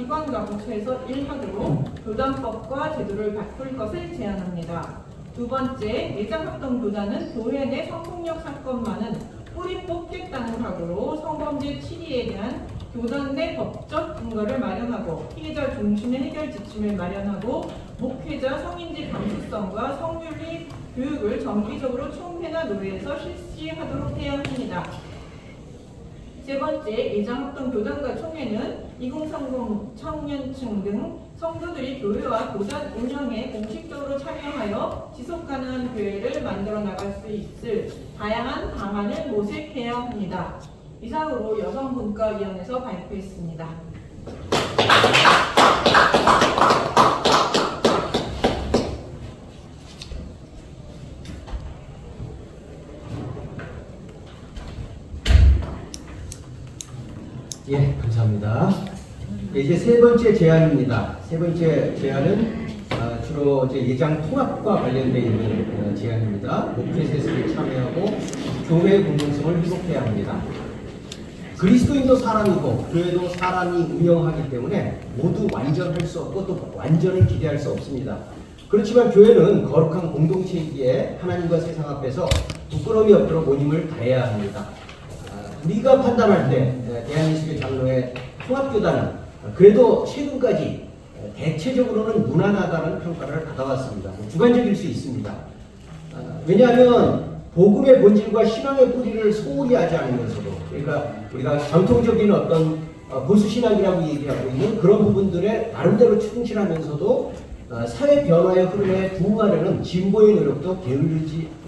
기관과 부처에서 일하도록 교단법과 제도를 바꿀 것을 제안합니다. 두 번째, 예장합동교단은 교회 내 성폭력 사건만은 뿌리 뽑겠다는 각오로 성범죄 치리에 대한 교단 내 법적 근거를 마련하고 피해자 중심의 해결 지침을 마련하고 목회자 성인지 감수성과 성윤리 교육을 정기적으로 총회나 노회에서 실시하도록 해야 합니다. 세 번째, 예장합동 교단과 총회는 2030 청년층 등 성도들이 교회와 교단 운영에 공식적으로 참여하여 지속가능한 교회를 만들어 나갈 수 있을 다양한 방안을 모색해야 합니다. 이상으로 여성분과위원회에서 발표했습니다. 예, 감사합니다. 이제 세 번째 제안입니다. 세 번째 제안은 주로 이제 예장 통합과 관련되어 있는 제안입니다. 목회 세습에 참여하고 교회 공동성을 회복해야 합니다. 그리스도인도 사람이고 교회도 사람이 운영하기 때문에 모두 완전할 수 없고 또 완전을 기대할 수 없습니다. 그렇지만 교회는 거룩한 공동체이기에 하나님과 세상 앞에서 부끄러움이 없도록 모임을 다해야 합니다. 우리가 판단할 때 대한예수교 장로의 통합교단은 그래도 최근까지 대체적으로는 무난하다는 평가를 받아왔습니다. 주관적일 수 있습니다. 왜냐하면 복음의 본질과 신앙의 뿌리를 소홀히 하지 않으면서도, 그러니까 우리가 전통적인 어떤 보수신앙이라고 얘기하고 있는 그런 부분들에 나름대로 충실하면서도 사회 변화의 흐름에 부응하려는 진보의 노력도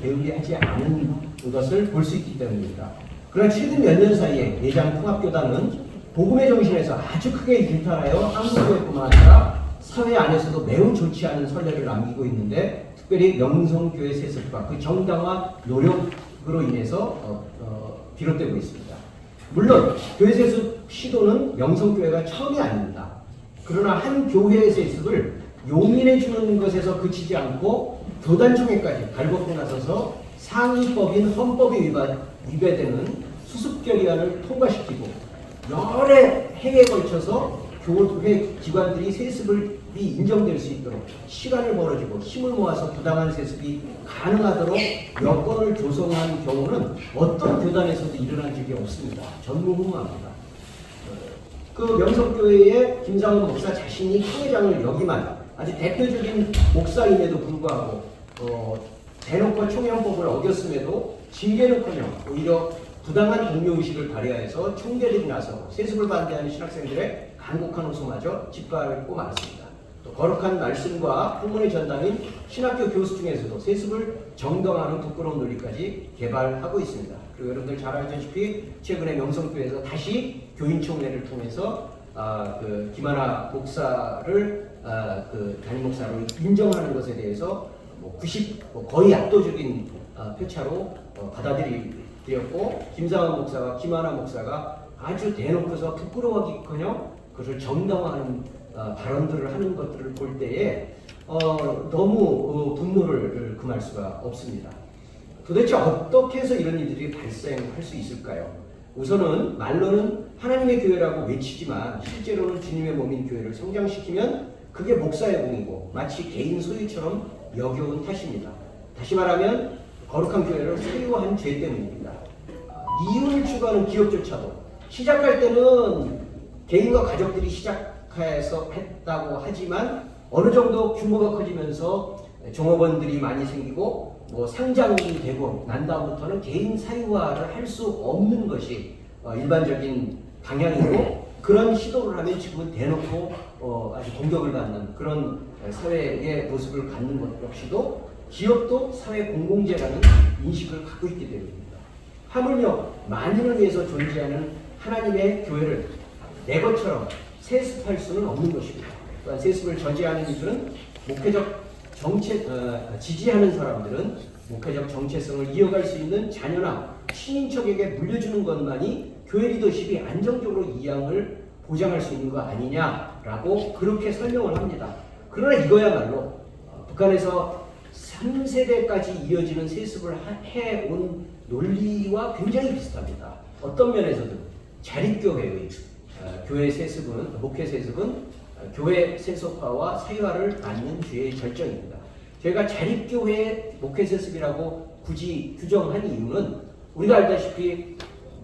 게을리하지 않은 것을 볼 수 있기 때문입니다. 그러나 최근 몇 년 사이에 예장 통합교단은 복음의 정신에서 아주 크게 일탈하여 한국교회뿐만 아니라 사회 안에서도 매우 좋지 않은 선례를 남기고 있는데, 특별히 명성교회 세습과 그 정당화 노력으로 인해서 비롯되고 있습니다. 물론 교회 세습 시도는 명성교회가 처음이 아닙니다. 그러나 한 교회의 세습을 용인해 주는 것에서 그치지 않고 교단총회까지 발벗고 나서서 상위법인 헌법에 위배되는 수습결의안을 통과시키고 여러 해에 걸쳐서 교회 기관들이 세습이 인정될 수 있도록 시간을 벌어주고 힘을 모아서 부당한 세습이 가능하도록 여건을 조성한 경우는 어떤 교단에서도 일어난 적이 없습니다. 전무후무합니다. 그 명성교회의 김상훈 목사 자신이 총회장을 역임한 아주 대표적인 목사임에도 불구하고 대놓고 총회헌법을 어겼음에도 징계는커녕 오히려 부당한 동료의식을 발휘하여서 총대들이 나서 세습을 반대하는 신학생들의 간곡한 호소마저 짓밟고 말았습니다. 또 거룩한 말씀과 학문의 전당인 신학교 교수 중에서도 세습을 정당화하는 부끄러운 논리까지 개발하고 있습니다. 그리고 여러분들 잘 알다시피 최근에 명성교회에서 다시 교인총회를 통해서 그 김하나 목사를 그 담임 목사로 인정하는 것에 대해서 거의 압도적인 표차로 받아들였고, 김상원 목사와 김하나 목사가 아주 대놓고서 부끄러워하기커녕 그것을 정당화하는 발언들을 하는 것들을 볼 때에 너무 분노를 금할 수가 없습니다. 도대체 어떻게 해서 이런 일들이 발생할 수 있을까요? 우선은 말로는 하나님의 교회라고 외치지만 실제로는 주님의 몸인 교회를 성장시키면 그게 목사의 공이고 마치 개인 소유처럼 여겨온 탓입니다. 다시 말하면 거룩한 교회를 소유한 죄 때문입니다. 이윤을 추구하는 기업조차도 시작할 때는 개인과 가족들이 시작해서 했다고 하지만 어느 정도 규모가 커지면서 종업원들이 많이 생기고 상장이 되고 난 다음부터는 개인 사유화를 할 수 없는 것이 일반적인 방향이고, 그런 시도를 하면 지금은 대놓고 아주 공격을 받는 그런 사회의 모습을 갖는 것 역시도 기업도 사회 공공재라는 인식을 갖고 있기 때문입니다. 하물며 만인을 위해서 존재하는 하나님의 교회를 내 것처럼 세습할 수는 없는 것입니다. 또한 세습을 저지하는 이들은 지지하는 사람들은 목회적 정체성을 이어갈 수 있는 자녀나 친인척에게 물려주는 것만이 교회 리더십이 안정적으로 이양을 보장할 수 있는 거 아니냐라고 그렇게 설명을 합니다. 그러나 이거야말로 북한에서 3세대까지 이어지는 세습을 해온 논리와 굉장히 비슷합니다. 어떤 면에서든 자립교회의 교회 세습은 목회 세습은 교회 세속화와 사회화를 막는 주의 절정입니다. 저희가 자립교회 목회 세습이라고 굳이 규정한 이유는 우리가 알다시피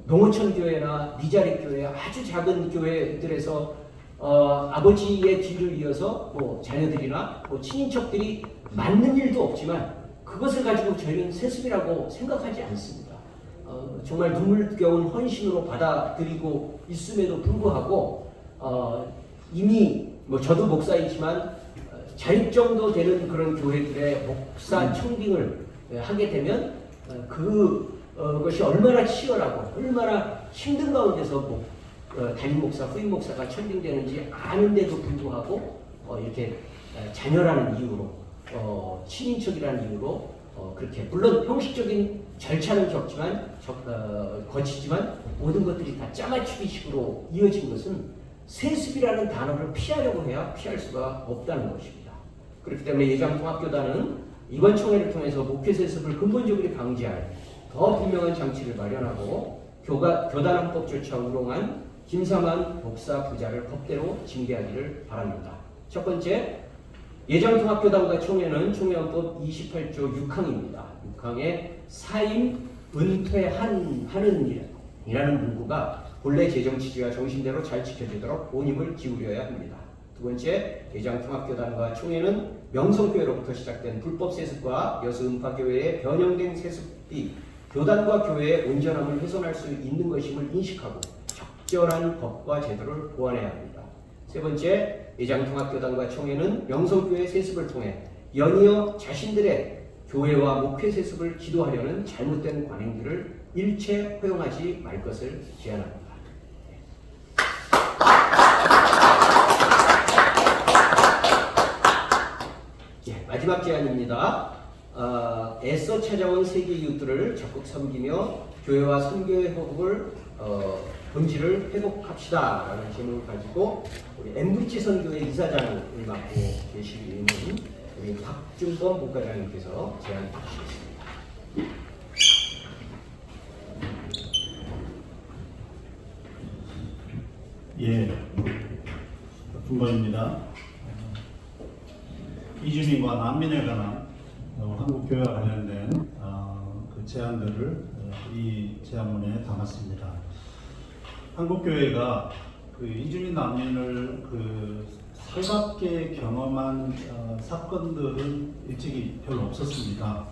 농어촌 교회나 미자립 교회 아주 작은 교회들에서 아버지의 뒤를 이어서 뭐 자녀들이나 뭐 친인척들이 맞는 일도 없지만 그것을 가지고 저희는 세습이라고 생각하지 않습니다. 정말 눈물겨운 헌신으로 받아들이고 있음에도 불구하고 이미 뭐 저도 목사이지만 자립 정도 되는 그런 교회들의 목사 청빙을 하게 되면 그것이 얼마나 치열하고 얼마나 힘든 가운데서 담임 목사, 후임 목사가 천빙되는지 아는데도 불구하고 이렇게 자녀라는 이유로 친인척이라는 이유로 그렇게 물론 형식적인 절차는 거치지만 모든 것들이 다 짜맞추기식으로 이어진 것은 세습이라는 단어를 피하려고 해야 피할 수가 없다는 것입니다. 그렇기 때문에 예장통합교단은 이번 총회를 통해서 목회 세습을 근본적으로 방지할 더 분명한 장치를 마련하고 교단헌법조차 우롱한 김삼환 목사 부자를 법대로 징계하기를 바랍니다. 첫 번째, 예장통합교단과 총회는 총회헌법 28조 6항입니다. 6항에 사임 은퇴하는 일이라는 문구가 본래 재정 취지와 정신대로 잘 지켜지도록 온 힘을 기울여야 합니다. 두 번째, 예장통합교단과 총회는 명성교회로부터 시작된 불법 세습과 여수음파교회의 변형된 세습이 교단과 교회의 온전함을 훼손할 수 있는 것임을 인식하고 적절한 법과 제도를 보완해야 합니다. 세 번째, 예장통합교단과 총회는 명성교회 세습을 통해 연이어 자신들의 교회와 목회 세습을 기도하려는 잘못된 관행들을 일체 허용하지 말 것을 제안합니다. 마지막 제안입니다. 애써 찾아온 세계 이웃들을 적극 섬기며 교회와 선교의 호흡을 본질을 회복합시다라는 제목을 가지고 우리 MVC 선교회 이사장을 맡고 계시는 우리 박준범 목회장님께서 제안해 주시겠습니다. 예, 박준범입니다. 이주민과 난민에 관한 한국 교회와 관련된 그 제안들을 이 제안문에 담았습니다. 한국 교회가 그 이주민 난민을 그 살갑게 경험한 사건들은 일찍이 별로 없었습니다.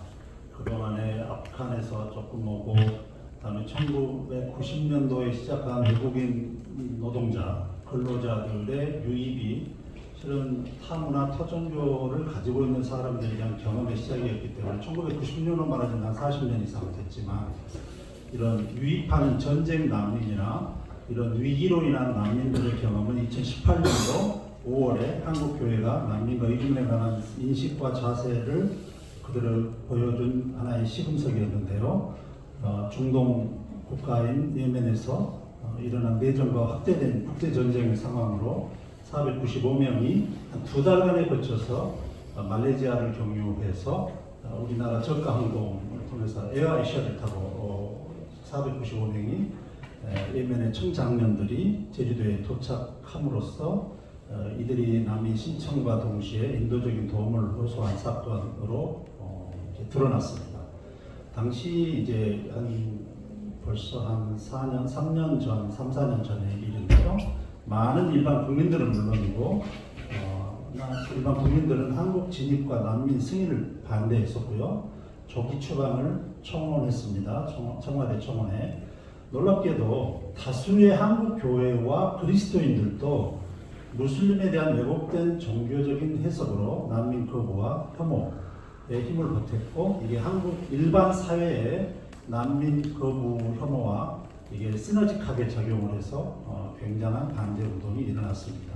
그동안에 아프간에서 조금 오고, 그다음에 1990년도에 시작한 외국인 노동자, 근로자들의 유입이 실은 타문화, 터종교를 가지고 있는 사람들에 대한 경험의 시작이었기 때문에 1990년으로 말하자면 한 40년 이상 됐지만 이런 유입하는 전쟁 난민이나 이런 위기로 인한 난민들의 경험은 2018년도 5월에 한국교회가 난민과 이주민에 관한 인식과 자세를 그들을 보여준 하나의 시금석이었는데요. 중동 국가인 예멘에서 일어난 내전과 확대된 국제전쟁의 상황으로 495명이 한 2달간에 거쳐서 말레이시아를 경유해서 우리나라 저가 항공을 통해서 에어아시아를 타고 495명이 예멘의 청장년들이 제주도에 도착함으로써 이들이 난민 신청과 동시에 인도적인 도움을 호소한 사건으로 드러났습니다. 당시 이제 벌써 한 3년 전, 4년 전의 일인데요. 많은 일반 국민들은 물론이고 일반 국민들은 한국 진입과 난민 승인을 반대했었고요. 조기 추방을 청원했습니다. 청와대 청원에. 놀랍게도 다수의 한국 교회와 그리스도인들도 무슬림에 대한 왜곡된 종교적인 해석으로 난민 거부와 혐오에 힘을 보탰고, 이게 한국 일반 사회에 난민 거부 혐오와 이게 시너지하게 작용을 해서 굉장한 반대 운동이 일어났습니다.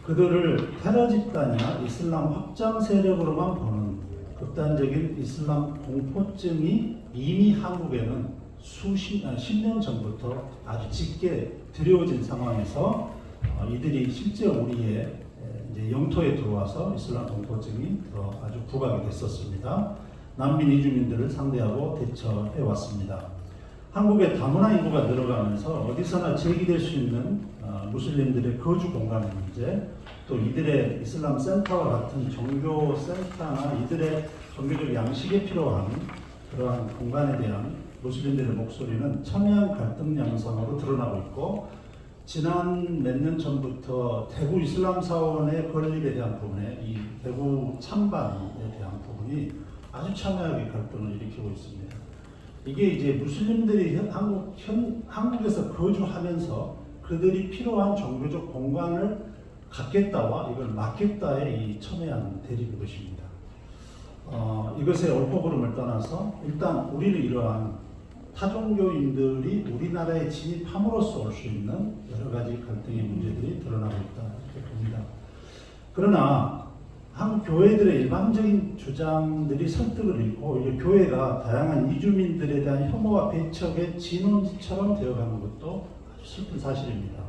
그들을 테러 집단이나 이슬람 확장 세력으로만 보는 극단적인 이슬람 공포증이 이미 한국에는 10년 전부터 아주 짙게 들여오진 상황에서 이들이 실제 우리의 이제 영토에 들어와서 이슬람 공포증이 더 아주 부각이 됐었습니다. 난민 이주민들을 상대하고 대처해 왔습니다. 한국의 다문화 인구가 늘어가면서 어디서나 제기될 수 있는 무슬림들의 거주 공간의 문제, 또 이들의 이슬람 센터와 같은 종교 센터나 이들의 종교적 양식에 필요한 그러한 공간에 대한 무슬림들의 목소리는 첨예한 갈등 양상으로 드러나고 있고, 지난 몇 년 전부터 대구 이슬람 사원의 건립에 대한 부분에 이 대구 찬반에 대한 부분이 아주 첨예하게 갈등을 일으키고 있습니다. 이게 이제 무슬림들이 한국에서 거주하면서 그들이 필요한 종교적 공간을 갖겠다와 이걸 막겠다의 이 첨예한 대립인 것입니다. 이것의 옳고 그름을 떠나서 일단 우리는 이러한 타종교인들이 우리나라에 진입함으로써 올 수 있는 여러 가지 갈등의 문제들이 드러나고 있다 이렇게 봅니다. 그러나 한국 교회들의 일반적인 주장들이 설득을 잃고 오히려 교회가 다양한 이주민들에 대한 혐오와 배척의 진원지처럼 되어가는 것도 아주 슬픈 사실입니다.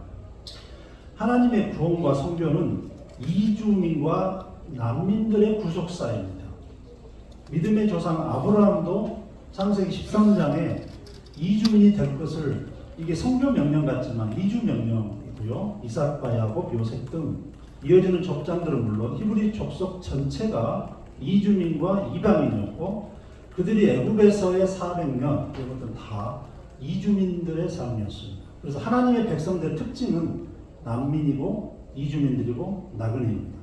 하나님의 구원과 성교는 이주민과 난민들의 구속사입니다. 믿음의 조상 아브라함도 창세기 13장에 이주민이 될 것을, 이게 성교 명령 같지만 이주 명령이고요. 이삭과 야곱, 요셉 등 이어지는 족장들은 물론 히브리 족속 전체가 이주민과 이방인이었고, 그들이 애굽에서의 400년 이것은 다 이주민들의 삶이었습니다. 그래서 하나님의 백성들의 특징은 난민이고 이주민들이고 나그네입니다.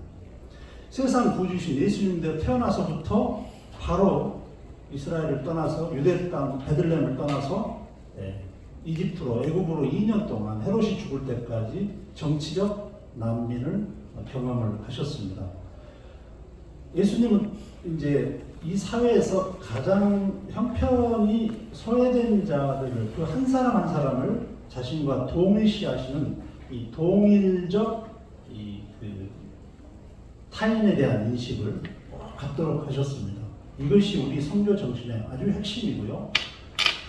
세상 구주신 예수님도 태어나서부터 바로 이스라엘을 떠나서 유대 땅 베들레헴을 떠나서 이집트로 애굽으로 2년 동안 헤롯이 죽을 때까지 정치적 난민을 경험을 하셨습니다. 예수님은 이제 이 사회에서 가장 형편이 소외된 자들을, 그 한 사람 한 사람을 자신과 동일시하시는 이 동일적 타인에 대한 인식을 갖도록 하셨습니다. 이것이 우리 선교 정신의 아주 핵심이고요.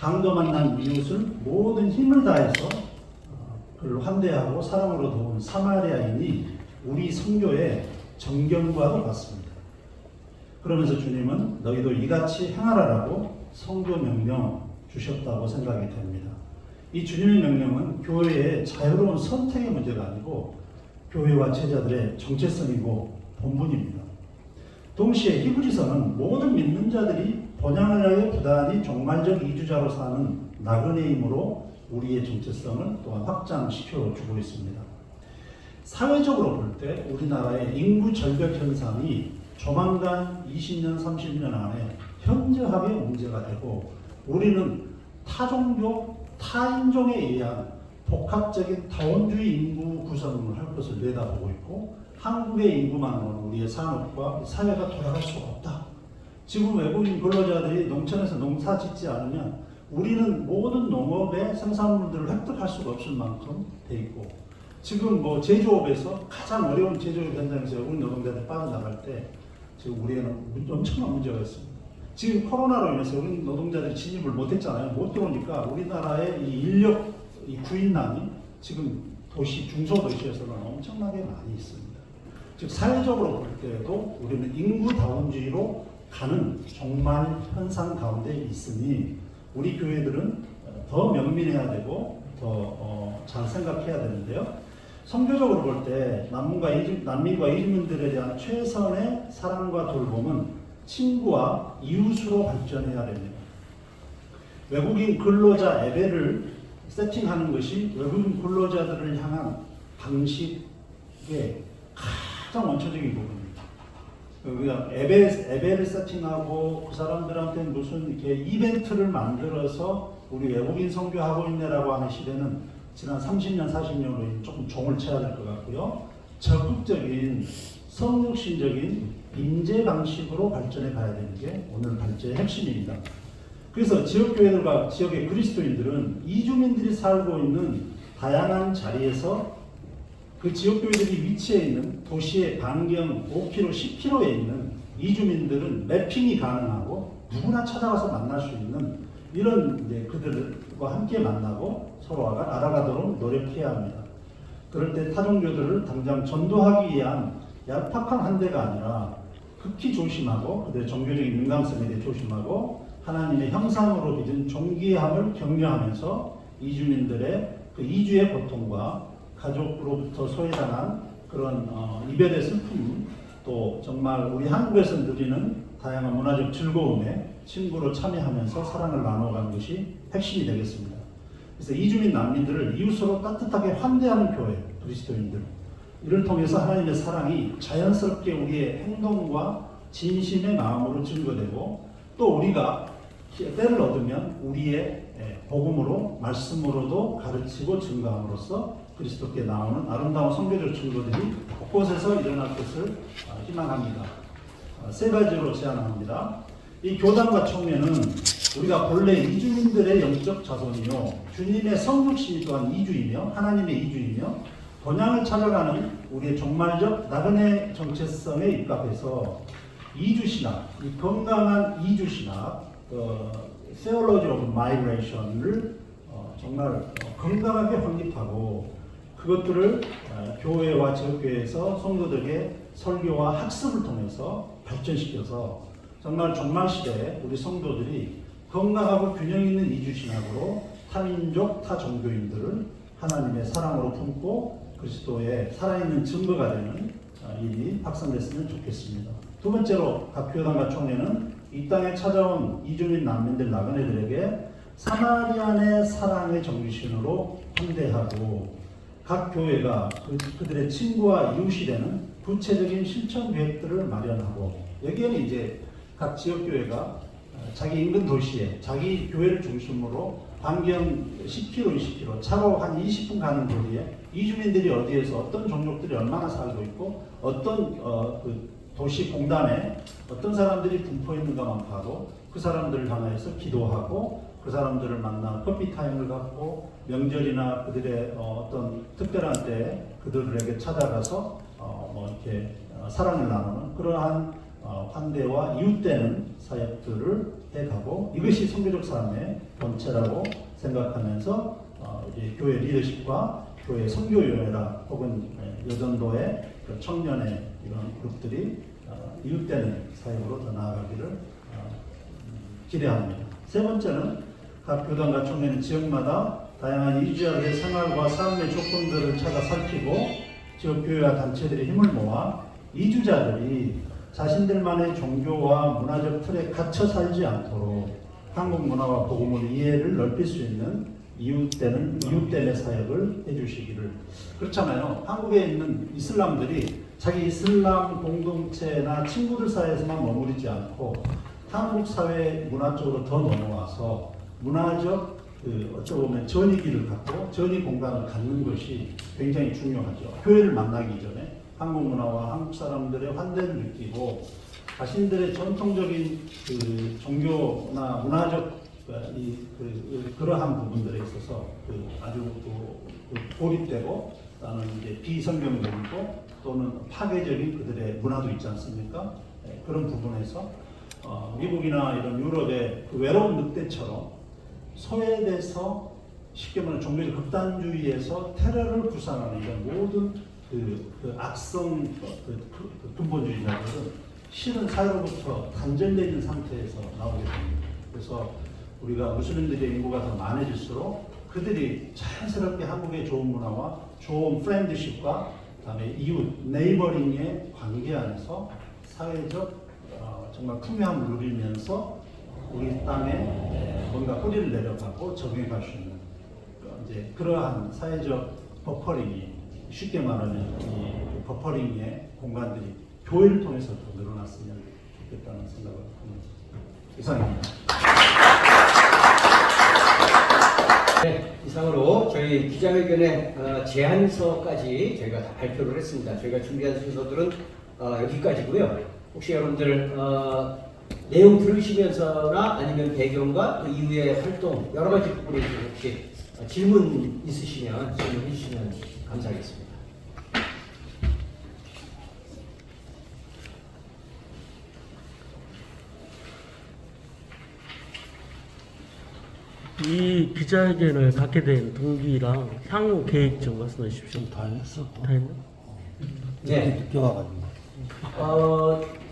강도 만난 이웃을 모든 힘을 다해서 그를 환대하고 사랑으로 도운 사마리아인이 우리 선교의 정경과도 같습니다. 그러면서 주님은 너희도 이같이 행하라라고 선교 명령 주셨다고 생각이 됩니다. 이 주님의 명령은 교회의 자유로운 선택의 문제가 아니고 교회와 제자들의 정체성이고 본분입니다. 동시에 히브리서는 모든 믿는 자들이 본향을 하여 부단히 종말적 이주자로 사는 나그네이므로 우리의 정체성을 또한 확장시켜 주고 있습니다. 사회적으로 볼 때 우리나라의 인구 절벽 현상이 조만간 20년, 30년 안에 현저하게 문제가 되고, 우리는 타종교, 타인종에 의한 복합적인 다원주의 인구 구성을 할 것을 내다보고 있고, 한국의 인구만으로는 우리의 산업과 사회가 돌아갈 수가 없다. 지금 외국인 근로자들이 농촌에서 농사 짓지 않으면 우리는 모든 농업의 생산물들을 획득할 수가 없을 만큼 돼 있고, 지금 뭐 제조업에서 가장 어려운 제조업 현장에서 외국인 노동자들이 빠져나갈 때 지금 우리에는 엄청난 문제가 있습니다. 지금 코로나로 인해서 외국인 노동자들이 진입을 못했잖아요. 못 들어오니까 우리나라의 이 인력 이 구인난이 지금 도시 중소도시에서는 엄청나게 많이 있습니다. 즉 사회적으로 볼 때에도 우리는 인구다원주의로 가는 종말 현상 가운데 있으니 우리 교회들은 더 명민해야 되고 더 잘 생각해야 되는데요. 선교적으로 볼 때 난민과 이주민들에 대한 최선의 사랑과 돌봄은 친구와 이웃으로 발전해야 됩니다. 외국인 근로자 예배를 세팅하는 것이 외국인 근로자들을 향한 방식의 가장 원초적인 부분입니다. 그냥 예배를 세팅하고 그 사람들한테 무슨 이렇게 이벤트를 만들어서 우리 외국인 선교하고 있네라고 하는 시대는 지난 30년, 40년으로 조금 종을 쳐야 될 것 같고요. 적극적인 성육신적인 인재 방식으로 발전해 가야 되는 게 오늘 발제의 핵심입니다. 그래서 지역교회들과 지역의 그리스도인들은 이주민들이 살고 있는 다양한 자리에서 그 지역교회들이 위치해 있는 도시의 반경 5km, 10km에 있는 이주민들은 매핑이 가능하고 누구나 찾아가서 만날 수 있는 이런 그들과 함께 만나고 서로 알아가도록 노력해야 합니다. 그럴 때 타종교들을 당장 전도하기 위한 얄팍한 한 대가 아니라 극히 조심하고 그들의 종교적인 민감성에 대해 조심하고 하나님의 형상으로 빚은 존귀함을 격려하면서 이주민들의 그 이주의 고통과 가족으로부터 소외당한 그런 이별의 슬픔, 또 정말 우리 한국에서 누리는 다양한 문화적 즐거움에 친구로 참여하면서 사랑을 나눠가는 것이 핵심이 되겠습니다. 그래서 이주민 난민들을 이웃으로 따뜻하게 환대하는 교회, 그리스도인들, 이를 통해서 하나님의 사랑이 자연스럽게 우리의 행동과 진심의 마음으로 증거되고, 또 우리가 때를 얻으면 우리의 복음으로, 말씀으로도 가르치고 증거함으로써 그리스도께 나오는 아름다운 선교적 증거들이 곳곳에서 일어날 것을 희망합니다. 세 가지로 제안합니다. 이 교단과 총회는 우리가 본래 이주민들의 영적 자손이요, 주님의 성육신이 또한 이주이며 하나님의 이주이며 본향을 찾아가는 우리의 종말적 나그네 정체성에 입각해서 이주신학, 이 건강한 이주신학, Theology of Migration을 정말 건강하게 확립하고, 그것들을 교회와 지역교회에서 성도들에게 설교와 학습을 통해서 발전시켜서 정말 종말시대에 우리 성도들이 건강하고 균형 있는 이주신학으로 타민족, 타종교인들을 하나님의 사랑으로 품고 그리스도의 살아있는 증거가 되는 일이 확산됐으면 좋겠습니다. 두 번째로 각 교단과 총회는 이 땅에 찾아온 이주민 난민들 나그네들에게 사마리안의 사랑의 정신으로 환대하고, 각 교회가 그들의 친구와 이웃이 되는 구체적인 실천 계획들을 마련하고, 여기에는 이제 각 지역교회가 자기 인근 도시에 자기 교회를 중심으로 반경 10km, 20km, 차로 한 20분 가는 거리에 이주민들이 어디에서 어떤 종족들이 얼마나 살고 있고 어떤 그 도시 공단에 어떤 사람들이 분포 있는가만 봐도 그 사람들을 향해서 기도하고, 그 사람들을 만나 커피 타임을 갖고, 명절이나 그들의 어떤 특별한 때에 그들에게 찾아가서 이렇게 사랑을 나누는 그러한 환대와 이웃되는 사역들을 해가고, 이것이 선교적 삶의 본체라고 생각하면서 이제 교회 리더십과 교회 선교위원회라 혹은 여전도의 그 청년의 이런 그룹들이 이웃되는 사역으로 더 나아가기를 기대합니다. 세 번째는 각 교단과 총회는 지역마다 다양한 이주자들의 생활과 삶의 조건들을 찾아 살피고, 지역교회와 단체들의 힘을 모아 이주자들이 자신들만의 종교와 문화적 틀에 갇혀 살지 않도록 한국 문화와 복음의 이해를 넓힐 수 있는 이웃됨의 사역을 해주시기를. 그렇잖아요. 한국에 있는 이슬람들이 자기 이슬람 공동체나 친구들 사이에서만 머무르지 않고 한국 사회 문화 쪽으로 더 넘어와서 문화적 어찌 보면 전이기를 갖고 전이 공간을 갖는 것이 굉장히 중요하죠. 교회를 만나기 전에 한국 문화와 한국 사람들의 환대를 느끼고 자신들의 전통적인 그 종교나 문화적 그러한 부분들에 있어서 아주 고립되고 또는 이제 비성경적이고 또는 파괴적인 그들의 문화도 있지 않습니까? 그런 부분에서 미국이나 이런 유럽의 그 외로운 늑대처럼 소외돼서 쉽게 말하면 종교적 극단주의에서 테러를 구상하는 이런 모든 그 악성 근본주의자들은 실은 사회로부터 단절되는 상태에서 나오게 됩니다. 그래서 우리가 무슬림들의 인구가 더 많아질수록 그들이 자연스럽게 한국의 좋은 문화와 좋은 프렌드십과 그다음에 이웃, 네이버링의 관계 안에서 사회적 정말 풍요함을 누리면서 우리 땅에 뭔가 뿌리를 내려가고 적용할 수 있는 이제 그러한 사회적 버퍼링이, 쉽게 말하면 이 버퍼링의 공간들이 교회를 통해서 더 늘어났으면 좋겠다는 생각을 합니다. 이상입니다. 네, 이상으로 저희 기자회견의 제안서까지 저희가 다 발표를 했습니다. 저희가 준비한 순서들은 여기까지고요. 혹시 여러분들 내용 들으시면서나 아니면 배경과 그 이후의 활동 여러 가지 부분에 대해서 혹시 질문 있으시면 질문해 주시면 감사하겠습니다. 이 기자회견을 갖게 된 동기랑 향후 계획 좀 말씀해 주십시오. 다 했어. 다 했나? 네. 늦게 와가지고.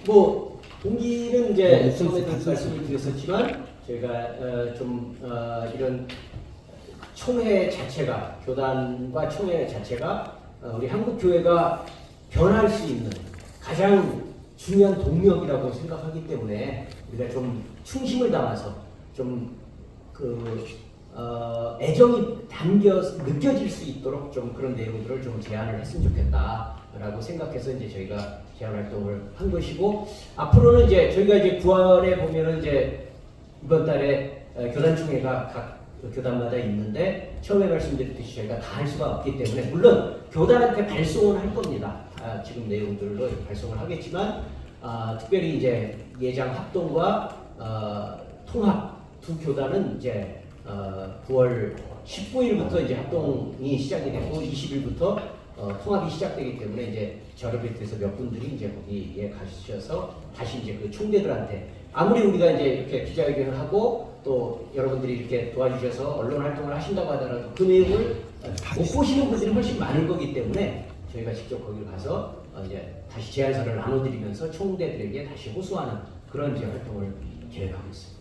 뭐 동기는 이제 처음에도 말씀을 드렸었지만 저희가 이런 총회 자체가 교단과 총회 자체가 우리 한국 교회가 변할 수 있는 가장 중요한 동력이라고 생각하기 때문에 우리가 좀 충심을 담아서 좀 애정이 담겨 느껴질 수 있도록 좀 그런 내용들을 좀 제안을 했으면 좋겠다라고 생각해서 이제 저희가 제안 활동을 한 것이고, 앞으로는 이제 저희가 이제 9월에 보면은 이제 이번 달에 교단총회가 각 교단마다 있는데, 처음에 말씀드렸듯이 저희가 다 할 수가 없기 때문에 물론 교단한테 발송을 할 겁니다. 지금 내용들로 발송을 하겠지만 특별히 이제 예장 합동과 통합 두 교단은 이제 9월 19일부터 이제 합동이 시작이 되고 20일부터 통합이 시작되기 때문에 이제 저를 비롯해서 몇 분들이 이제 거기에 가셔서 다시 이제 그 총대들한테, 아무리 우리가 이제 이렇게 기자회견을 하고 또 여러분들이 이렇게 도와주셔서 언론 활동을 하신다고 하더라도 그 내용을 못 보시는 분들이 훨씬 많을 거기 때문에 저희가 직접 거기 가서 이제 다시 제안서를 나눠드리면서 총대들에게 다시 호소하는 그런 이제 활동을 계획하고 있습니다.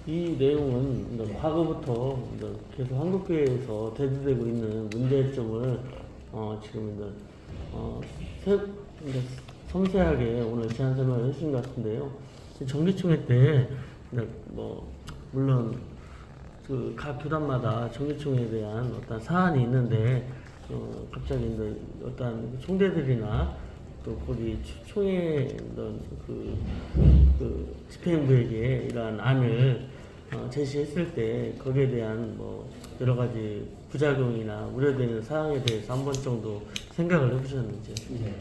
이 내용은 이제 과거부터 이제 계속 한국교회에서 대두되고 있는 문제점을 지금 이제 섬세하게 오늘 제안 설명을 해주신 것 같은데요. 정기총회 때 뭐 물론 그 각 교단마다 정기총회에 대한 어떤 사안이 있는데 갑자기 이제 어떤 총대들이나 또 거기 총회 그 집행부에게 이러한 안을 제시했을 때 거기에 대한 뭐 여러 가지 부작용이나 우려되는 사항에 대해서 한 번 정도 생각을 해보셨는지. 네.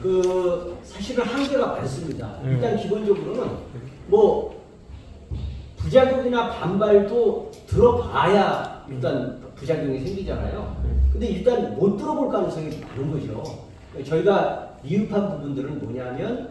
그 사실은 한계가 많습니다. 일단 기본적으로는 뭐 부작용이나 반발도 들어봐야 일단 부작용이 생기잖아요. 근데 일단 못 들어볼 가능성이 많은 거죠. 저희가 미흡한 부분들은 뭐냐면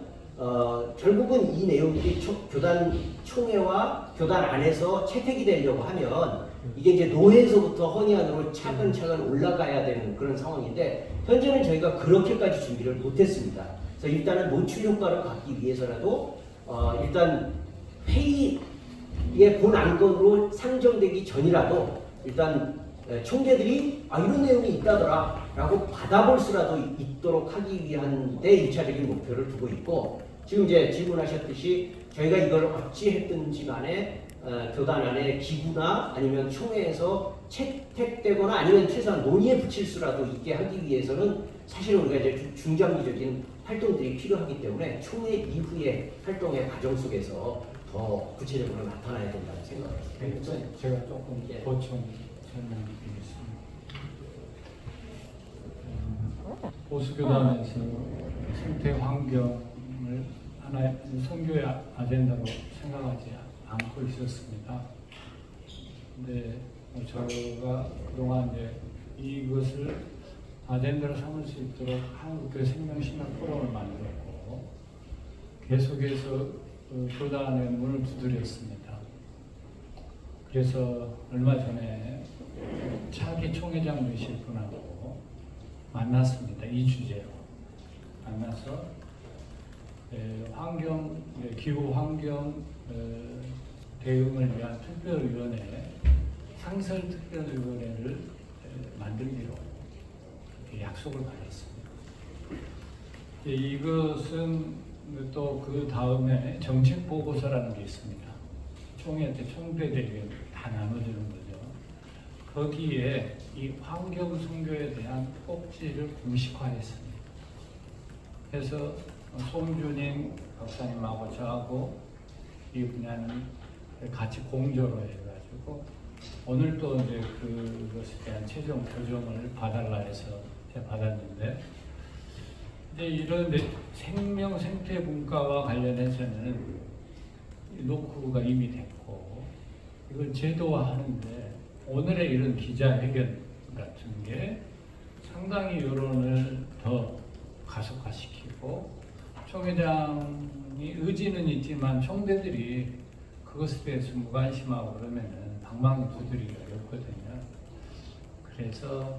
결국은 이 내용들이 교단 총회와 교단 안에서 채택이 되려고 하면 이게 이제 노회에서부터 헌의안으로 차근차근 올라가야 되는 그런 상황인데, 현재는 저희가 그렇게까지 준비를 못했습니다. 그래서 일단은 노출 효과를 갖기 위해서라도 일단 회의의 본 안건으로 상정되기 전이라도 일단 총재들이 이런 내용이 있다더라 라고 받아볼 수라도 있도록 하기 위한 데 1차적인 목표를 두고 있고, 지금 이제 질문하셨듯이 저희가 이걸 어찌했든지 간에 교단 안에 기구나 아니면 총회에서 채택되거나 아니면 최소한 논의에 붙일 수라도 있게 하기 위해서는 사실은 우리가 이제 중장기적인 활동들이 필요하기 때문에 총회 이후의 활동의 과정 속에서 더 구체적으로 나타나야 된다는 생각을 합니다. 제가 조금 보충 설명드리겠습니다. 보수교단에서 생태 환경을 하나의 선교의 아젠다로 생각하지 않고 있었습니다. 근데 저가 그동안 이제 이것을 아젠다로 삼을 수 있도록 한국교회 생명신학 포럼을 만들었고 계속해서 교단의 문을 두드렸습니다. 그래서 얼마 전에 차기 총회장 되실 분하고 만났습니다. 이 주제로 만나서 기후 환경 대응을 위한 특별위원회, 상설특별위원회를 만들기로 약속을 받았습니다. 이것은 또 그 다음에 정책 보고서라는 게 있습니다. 총회 때 총대대위원 다 나눠주는 거죠. 거기에 이 환경 선교에 대한 꼭지를 공식화했습니다. 그래서 송준인 박사님하고 저하고 이 분야는 같이 공조로 해가지고 오늘 또 이제 그것에 대한 최종 교정을 봐달라 해서 제가 받았는데, 이제 이런 생명 생태 문과와 관련해서는 노크가 이미 됐고 이걸 제도화하는데 오늘의 이런 기자회견 같은 게 상당히 여론을 더 가속화시키고, 총회장이 의지는 있지만 총대들이 그것에 대해서 무관심하고 그러면은 방망이 두드리기가 어렵거든요. 그래서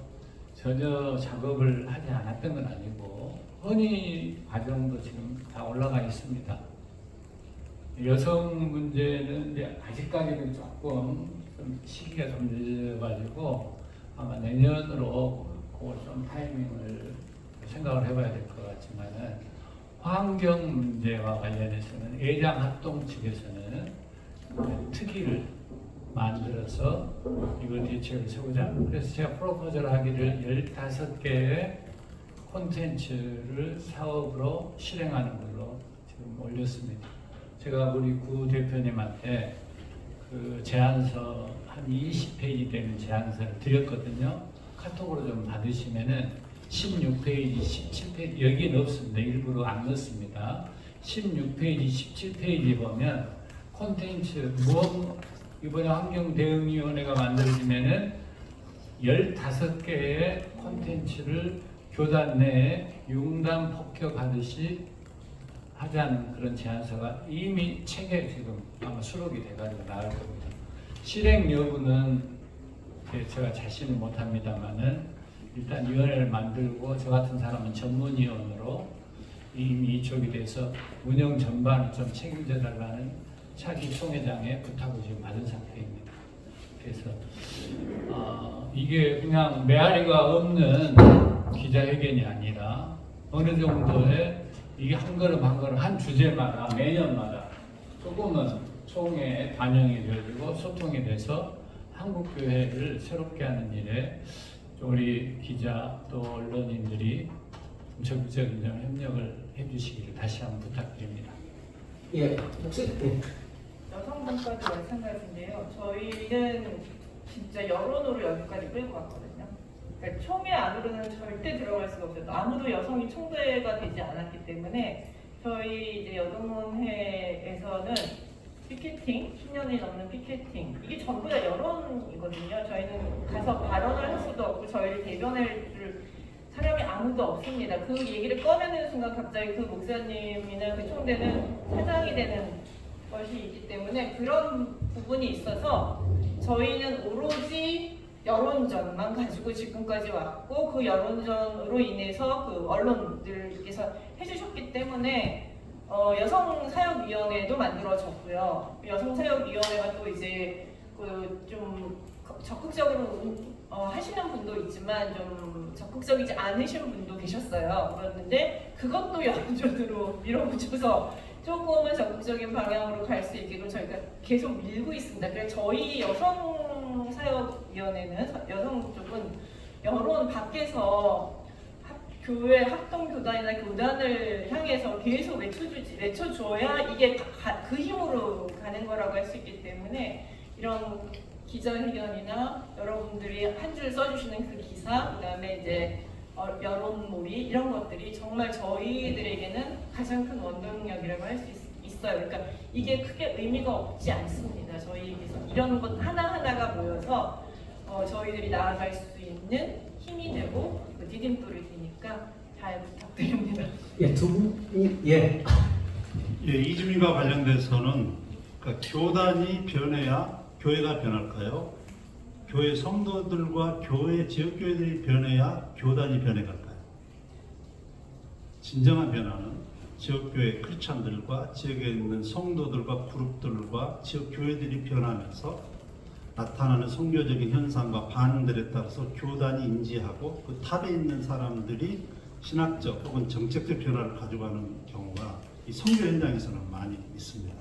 전혀 작업을 하지 않았던 건 아니고 헌의 과정도 지금 다 올라가 있습니다. 여성 문제는 이제 아직까지는 조금 좀 시기가 좀 늦어가지고 아마 내년으로 그걸 좀 타이밍을 생각을 해봐야 될 것 같지만은 환경 문제와 관련해서는 예장 합동 측에서는 특위를 만들어서 이걸 대책을 세우자. 그래서 제가 프로포즈를 하기를 15개의 콘텐츠를 사업으로 실행하는 걸로 지금 올렸습니다. 제가 우리 구 대표님한테 그 제안서 한 20페이지 되는 제안서를 드렸거든요. 카톡으로 좀 받으시면은 16페이지, 17페이지 여기는 없습니다. 일부러 안 넣습니다. 16페이지, 17페이지 보면 콘텐츠 이번에 환경대응위원회가 만들어지면은 15개의 콘텐츠를 교단 내에 융단 폭격하듯이 하자는 그런 제안서가 이미 책에 지금 아마 수록이 돼가지고 나올 겁니다. 실행 여부는 제가 자신은 못합니다만은 일단 위원회를 만들고 저 같은 사람은 전문위원으로 이미 이쪽에 대해서 운영 전반을 좀 책임져 달라는 차기 총회장의 부탁을 지금 받은 상태입니다. 그래서 이게 그냥 메아리가 없는 기자회견이 아니라 어느 정도의 이게 한 걸음 한 걸음 한 주제마다 매년마다 조금은 총회에 반영이 되어지고 소통이 돼서 한국교회를 새롭게 하는 일에 우리 기자 또 언론인들이 적극적인 협력을 해주시기를 다시 한번 부탁드립니다. 예, 혹시 여성분과도 마찬가지인데요. 저희는 진짜 여론으로 여기까지 끌고 왔거든요. 그러니까 총회 안으로는 절대 들어갈 수가 없어요. 아무도 여성이 총대가 되지 않았기 때문에 저희 이제 여동문회에서는 피켓팅, 10년이 넘는 피켓팅 이게 전부 다 여론이거든요. 저희는 가서 발언을 할 수도 없고 저희를 대변해줄 사람이 아무도 없습니다. 그 얘기를 꺼내는 순간 갑자기 그 목사님이나 그 총대는 사장이 되는 것이 있기 때문에 그런 부분이 있어서 저희는 오로지 여론전만 가지고 지금까지 왔고 그 여론전으로 인해서 그 언론들께서 해주셨기 때문에 여성사역위원회도 만들어졌고요. 여성사역위원회가 또 이제 그 좀 적극적으로 하시는 분도 있지만 좀 적극적이지 않으신 분도 계셨어요. 그랬는데 그것도 여론전으로 밀어붙여서 조금은 적극적인 방향으로 갈 수 있게끔 저희가 계속 밀고 있습니다. 그래서 저희 여성사역위원회는 여성 쪽은 여론 밖에서 교회 합동교단이나 교단을 향해서 계속 외쳐줘야 이게 그 힘으로 가는 거라고 할 수 있기 때문에 이런 기자회견이나 여러분들이 한 줄 써주시는 그 기사, 그다음에 이제 여론몰이 이런 것들이 정말 저희들에게는 가장 큰 원동력이라고 할 수 있어요. 그러니까 이게 크게 의미가 없지 않습니다. 저희에게서 이런 것 하나하나가 모여서 저희들이 나아갈 수 있는 힘이 되고 그 디딤돌이 되니까 잘 부탁드립니다. 예, 두 분이 예. 예, 이주민과 관련돼서는 그러니까 교단이 변해야 교회가 변할까요? 교회 성도들과 교회 지역교회들이 변해야 교단이 변해갈까요? 진정한 변화는 지역교회 크리스찬들과 지역에 있는 성도들과 그룹들과 지역교회들이 변하면서 나타나는 성교적인 현상과 반응들에 따라서 교단이 인지하고 그 탑에 있는 사람들이 신학적 혹은 정책적 변화를 가져가는 경우가 이 성교 현장에서는 많이 있습니다.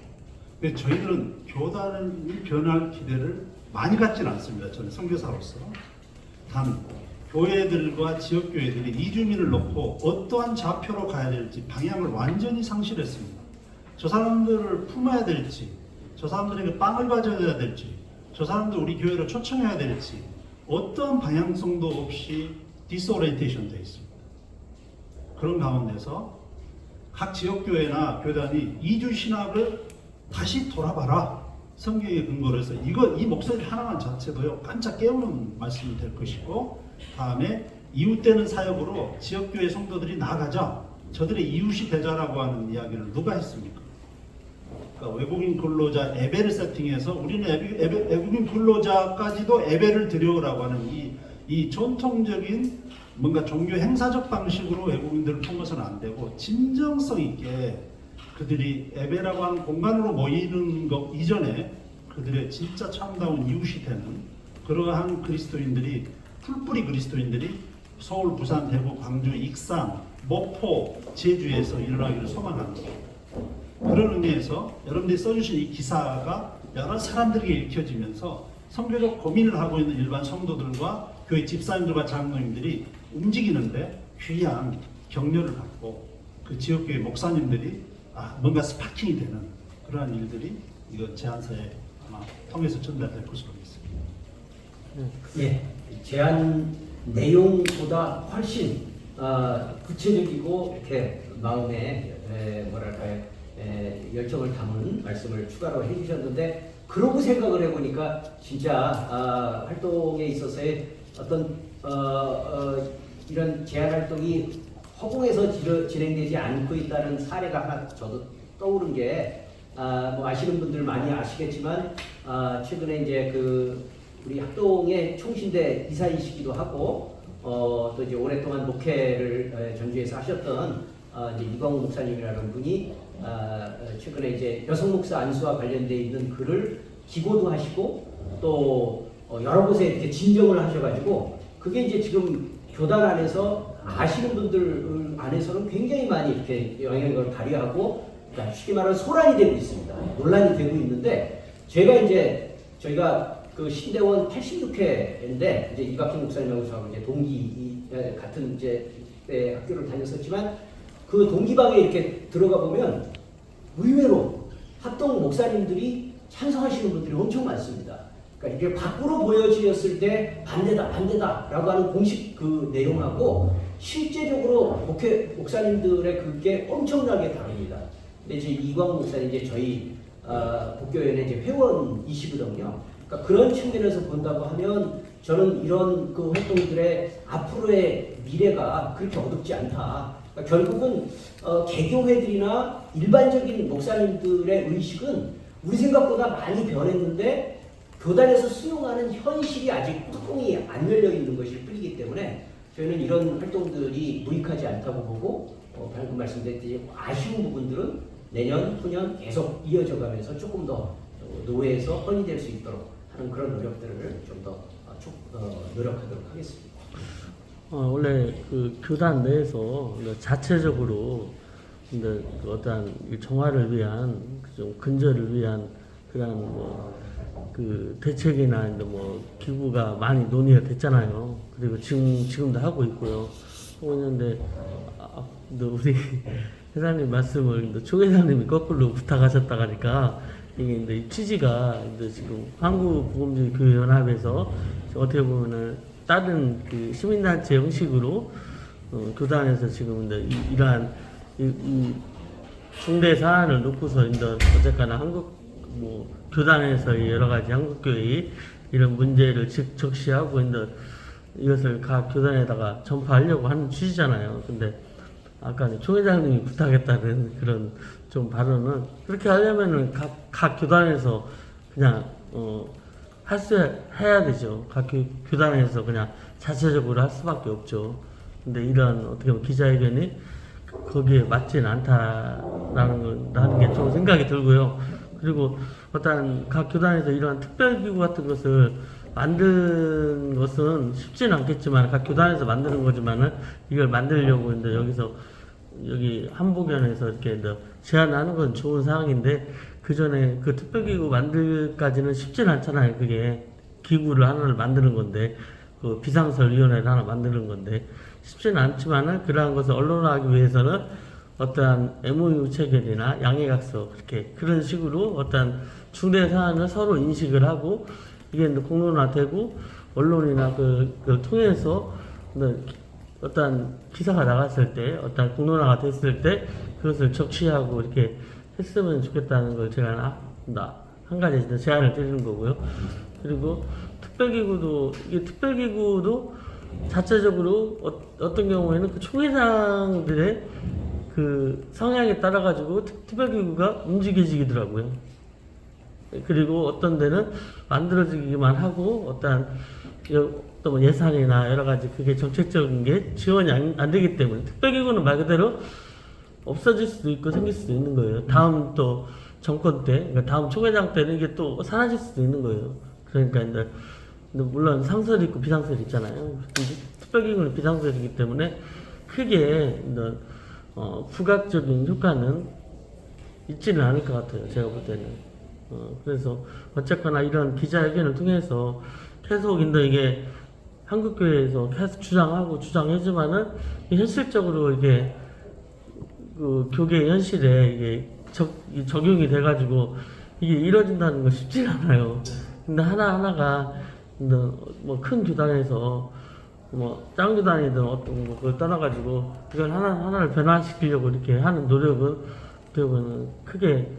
근데 저희들은 교단이 변할 기대를 많이 갖지는 않습니다. 저는 선교사로서. 단 교회들과 지역교회들이 이주민을 놓고 어떠한 좌표로 가야 될지 방향을 완전히 상실했습니다. 저 사람들을 품어야 될지, 저 사람들에게 빵을 가져야 될지, 저 사람들 우리 교회로 초청해야 될지 어떠한 방향성도 없이 디스오리엔테이션 되어 있습니다. 그런 가운데서 각 지역교회나 교단이 이주 신학을 다시 돌아봐라. 성경에 근거로 해서 이 목소리 하나만 자체도요 깜짝 깨우는 말씀이 될 것이고, 다음에 이웃되는 사역으로 지역교회 성도들이 나아가자. 저들의 이웃이 되자라고 하는 이야기를 누가 했습니까? 그러니까 외국인 근로자 예배를 세팅해서 우리는 외국인 근로자까지도 예배를 드려라고 하는 이 전통적인 뭔가 종교 행사적 방식으로 외국인들을 품어서는 안 되고 진정성 있게 그들이 예배라고 하는 공간으로 모이는 것 이전에 그들의 진짜 참다운 이웃이 되는 그러한 그리스도인들이, 풀뿌리 그리스도인들이 서울, 부산, 대구, 광주, 익산, 목포, 제주에서 일어나기를 소망합니다. 그런 의미에서 여러분들이 써주신 이 기사가 여러 사람들에게 읽혀지면서 선교적 고민을 하고 있는 일반 성도들과 교회 집사님들과 장로님들이 움직이는데 귀한 격려를 받고 그 지역교회 목사님들이 뭔가 스파킹이 되는 그러한 일들이 이거 제안서에 아마 통해서 전달될 것으로 믿습니다. 예, 제안 내용보다 훨씬 구체적이고 이렇게 마음에 열정을 담은 말씀을 추가로 해주셨는데, 그러고 생각을 해보니까 진짜 활동에 있어서의 어떤 이런 제안 활동이 허공에서 진행되지 않고 있다는 사례가 하나 저도 떠오른 게, 뭐 아시는 분들 많이 아시겠지만 최근에 이제 그 우리 합동의 총신대 이사이시기도 하고 또 이제 오랫동안 목회를 전주에서 하셨던 이제 이광우 목사님이라는 분이 최근에 이제 여성 목사 안수와 관련돼 있는 글을 기고도 하시고 또 여러 곳에 이렇게 진정을 하셔가지고 그게 이제 지금 교단 안에서 아시는 분들 안에서는 굉장히 많이 이렇게 영향력을 발휘하고, 그러니까 쉽게 말하면 소란이 되고 있습니다. 논란이 되고 있는데, 저희가 그 신대원 86회인데 이제 이박희 목사님하고 저하고 이제 동기 같은 이제 학교를 다녔었지만, 그 동기방에 이렇게 들어가 보면 의외로 합동 목사님들이 찬성하시는 분들이 엄청 많습니다. 그러니까 이게 밖으로 보여지었을 때 반대다라고 하는 공식 그 내용하고 실제적으로 목사님들의 그게 엄청나게 다릅니다. 근데 이제 이광우 목사님 이제 저희 복교연의 이제 회원이시거든요. 그러니까 그런 측면에서 본다고 하면 저는 이런 그 활동들의 앞으로의 미래가 그렇게 어둡지 않다. 그러니까 결국은 개교회들이나 일반적인 목사님들의 의식은 우리 생각보다 많이 변했는데 교단에서 수용하는 현실이 아직 뚜껑이 안 열려 있는 것일 뿐이기 때문에 저희는 이런 활동들이 무익하지 않다고 보고 방금 말씀드렸듯이 아쉬운 부분들은 내년, 후년 계속 이어져 가면서 조금 더 노예에서 헌이될 수 있도록 하는 그런 노력들을 좀 더 노력하도록 하겠습니다. 원래 그 교단 내에서 자체적으로 그 어떠한 정화를 위한 좀 근절을 위한 그런 그 대책이나 뭐 기구가 많이 논의가 됐잖아요. 그리고 지금도 하고 있고요. 하고 있는데 우리 회장님 말씀을 초 회장님이 거꾸로 부탁하셨다 하니까 이게 이제 취지가 이제 지금 한국보건교회연합에서 어떻게 보면은 다른 그 시민단체 형식으로 교단에서 지금 이제 이러한 이 중대 사안을 놓고서 이제 어쨌거나 교단에서 여러 가지 한국교회의 이런 문제를 적시하고 이제 이것을 각 교단에다가 전파하려고 하는 취지잖아요. 근데 아까 초 회장님이 부탁했다는 그런 좀 발언은 그렇게 하려면은 각 교단에서 그냥 해야 되죠. 각 교단에서 그냥 자체적으로 할 수밖에 없죠. 근데 이런 어떻게 보면 기자회견이 거기에 맞지는 않다라는 게 좀 생각이 들고요. 그리고 어떤 각 교단에서 이러한 특별기구 같은 것을 만든 것은 쉽지는 않겠지만 각 교단에서 만드는 거지만은 이걸 만들려고 이제 여기 한복연에서 이렇게 제안하는 건 좋은 상황인데 그 전에 그 특별기구 만들기까지는 쉽지는 않잖아요. 그게 기구를 하나를 만드는 건데 그 비상설위원회를 하나 만드는 건데 쉽지는 않지만은 그러한 것을 언론화하기 위해서는 어떠한 MOU 체결이나 양해각서 그런 식으로 어떠한 중대 사안을 서로 인식을 하고 이게 공론화되고 언론이나 그걸 통해서 어떠한 기사가 나갔을 때 어떠한 공론화가 됐을 때 그것을 적시하고 이렇게 했으면 좋겠다는 걸 제가 한 가지 제안을 드리는 거고요. 그리고 특별기구도 자체적으로 어떤 경우에는 그 총회장들의 그 성향에 따라 가지고 특별기구가 움직여지더라고요. 그리고 어떤 데는 만들어지기만 하고 어떤 또 예산이나 여러 가지 그게 정책적인 게 지원이 안 되기 때문에 특별기구는 말 그대로 없어질 수도 있고 생길 수도 있는 거예요. 다음 또 정권 때, 그러니까 다음 총회장 때는 이게 또 사라질 수도 있는 거예요. 그러니까 이제 근데 물론 상설이 있고 비상설이 있잖아요. 특별기금은 비상설이기 때문에 크게 이제 부각적인 효과는 있지는 않을 것 같아요. 제가 볼 때는. 그래서 어쨌거나 이런 기자회견을 통해서 계속 이게 한국교회에서 계속 주장하지만은 현실적으로 이게 그 교계 현실에 이게 적용이 돼가지고 이게 이루어진다는 거 쉽지 않아요. 근데 하나하나가 뭐 큰 교단에서 뭐 작은 교단이든 어떤 거 그걸 떠나가지고 이걸 하나를 변화시키려고 이렇게 하는 노력은 어떻게 크게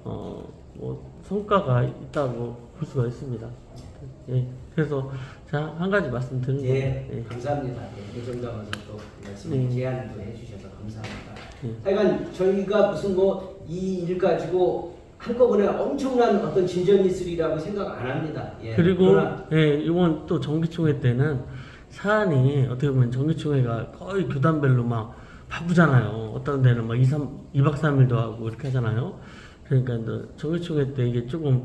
뭐 성과가 있다고 볼 수가 있습니다. 예. 그래서 자, 한 가지 말씀드리는 거예요. 예, 감사합니다. 예, 이정감에서 또 말씀 예. 제안도 해주셔서 감사합니다. 예. 하여간 저희가 무슨 뭐 이 일 가지고 한꺼번에 엄청난 어떤 진전이 있으리라고 생각 안 합니다. 예, 그리고 그러나 예, 이번 또 정기총회 때는 사안이 어떻게 보면 정기총회가 거의 교단별로 막 바쁘잖아요. 어떤 데는 막 2박 3일도 하고 이렇게 하잖아요. 그러니까 이제 정기총회 때 이게 조금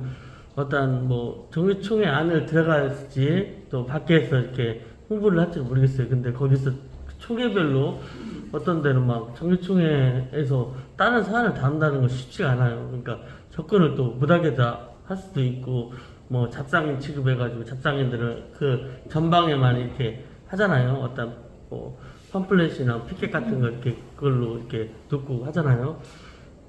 어떤 뭐 정기총회 안을 들어갈지 또 밖에서 이렇게 홍보를 할지 모르겠어요. 근데 거기서 총회별로 어떤 데는 막 정기총회에서 다른 사안을 다룬다는 건 쉽지가 않아요. 그러니까 접근을 또 못하게 다 할 수도 있고 뭐 잡상인 취급해가지고 잡상인들을 그 전방에만 이렇게 하잖아요. 어떤 뭐 팜플렛이나 피켓 같은 거 이렇게 그걸로 이렇게 놓고 하잖아요.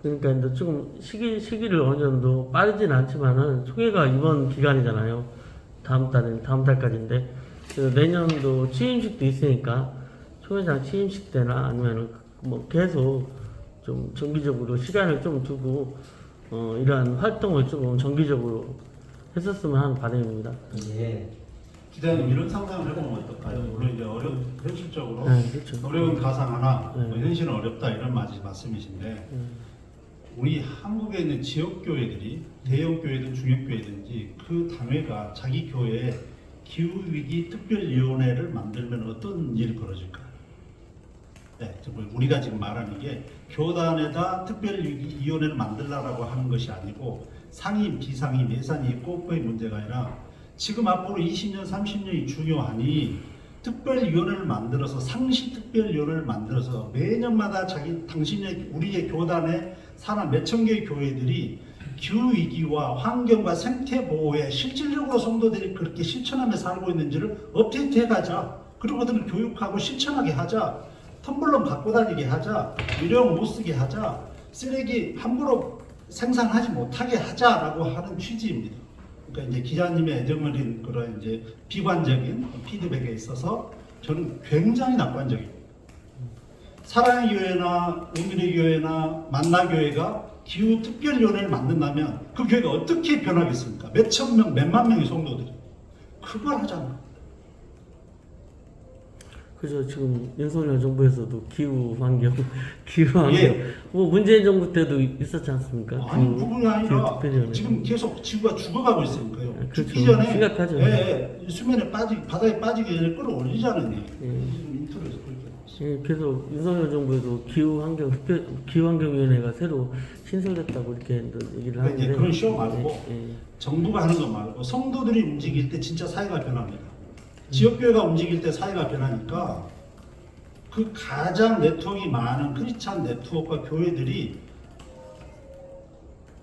그러니까 이제 조금 시기를 어느 정도 빠르진 않지만은 총회가 이번 기간이잖아요. 다음 달까지인데 그래서 내년도 취임식도 있으니까 총회장 취임식 때나 아니면은 뭐 계속 좀 정기적으로 시간을 좀 두고 이러한 활동을 조금 정기적으로 했었으면 하는 바람입니다. 예. 기자님 이런 상상을 해보면 어떨까요? 물론 이제 현실적으로 네, 그렇죠. 어려운 가상 하나, 네. 뭐 현실은 어렵다 이런 말씀이신데 우리 한국에 있는 지역 교회들이 대형 교회든 중형 교회든지 그 당회가 자기 교회에 기후 위기 특별위원회를 만들면 어떤 일이 벌어질까요? 네, 정말 우리가 지금 말하는 게 교단에다 특별위원회를 만들라고 하는 것이 아니고 상임, 비상임, 예산이 꼬꼬의 문제가 아니라 지금 앞으로 20년, 30년이 중요하니 특별위원회를 만들어서 상시 특별위원회를 만들어서 매년마다 우리의 교단에 사는 몇천 개의 교회들이 기후 위기와 환경과 생태 보호에 실질적으로 성도들이 그렇게 실천하며 살고 있는지를 업데이트해 가자. 그리고 그들을 교육하고 실천하게 하자. 텀블러 갖고 다니게 하자. 일회용 못 쓰게 하자. 쓰레기 함부로 생산하지 못하게 하자라고 하는 취지입니다. 그러니까 이제 기자님의 애정어린 그런 이제 비관적인 피드백에 있어서 저는 굉장히 낙관적입니다. 사랑의 교회나 우미의 교회나 만나교회가 기후 특별위원회를 만든다면 그 교회가 어떻게 변하겠습니까? 몇천 명, 몇만 명의 성도들이 그걸 하잖아. 그죠. 지금 윤석열 정부에서도 기후 환경 예. 뭐 문재인 정부 때도 있었지 않습니까? 아니 그분이 아니라 특별위원회. 지금 계속 지구가 죽어가고 있으니까요. 그렇죠. 죽기 전에 심각하죠. 수면에 바다에 빠지기 전에 끌어올리자는 얘기. 예. 인터넷에서 그렇게 나왔어요. 예, 그래서 윤석열 정부에도 기후환경위원회가 새로 신설됐다고 이렇게 얘기를 그러니까 하는데 이제 그런 쇼 말고 예, 정부가 하는 거 말고 성도들이 움직일 때 진짜 사회가 변합니다. 지역교회가 움직일 때 사회가 변하니까 그 가장 네트워크가 많은 크리스찬 네트워크와 교회들이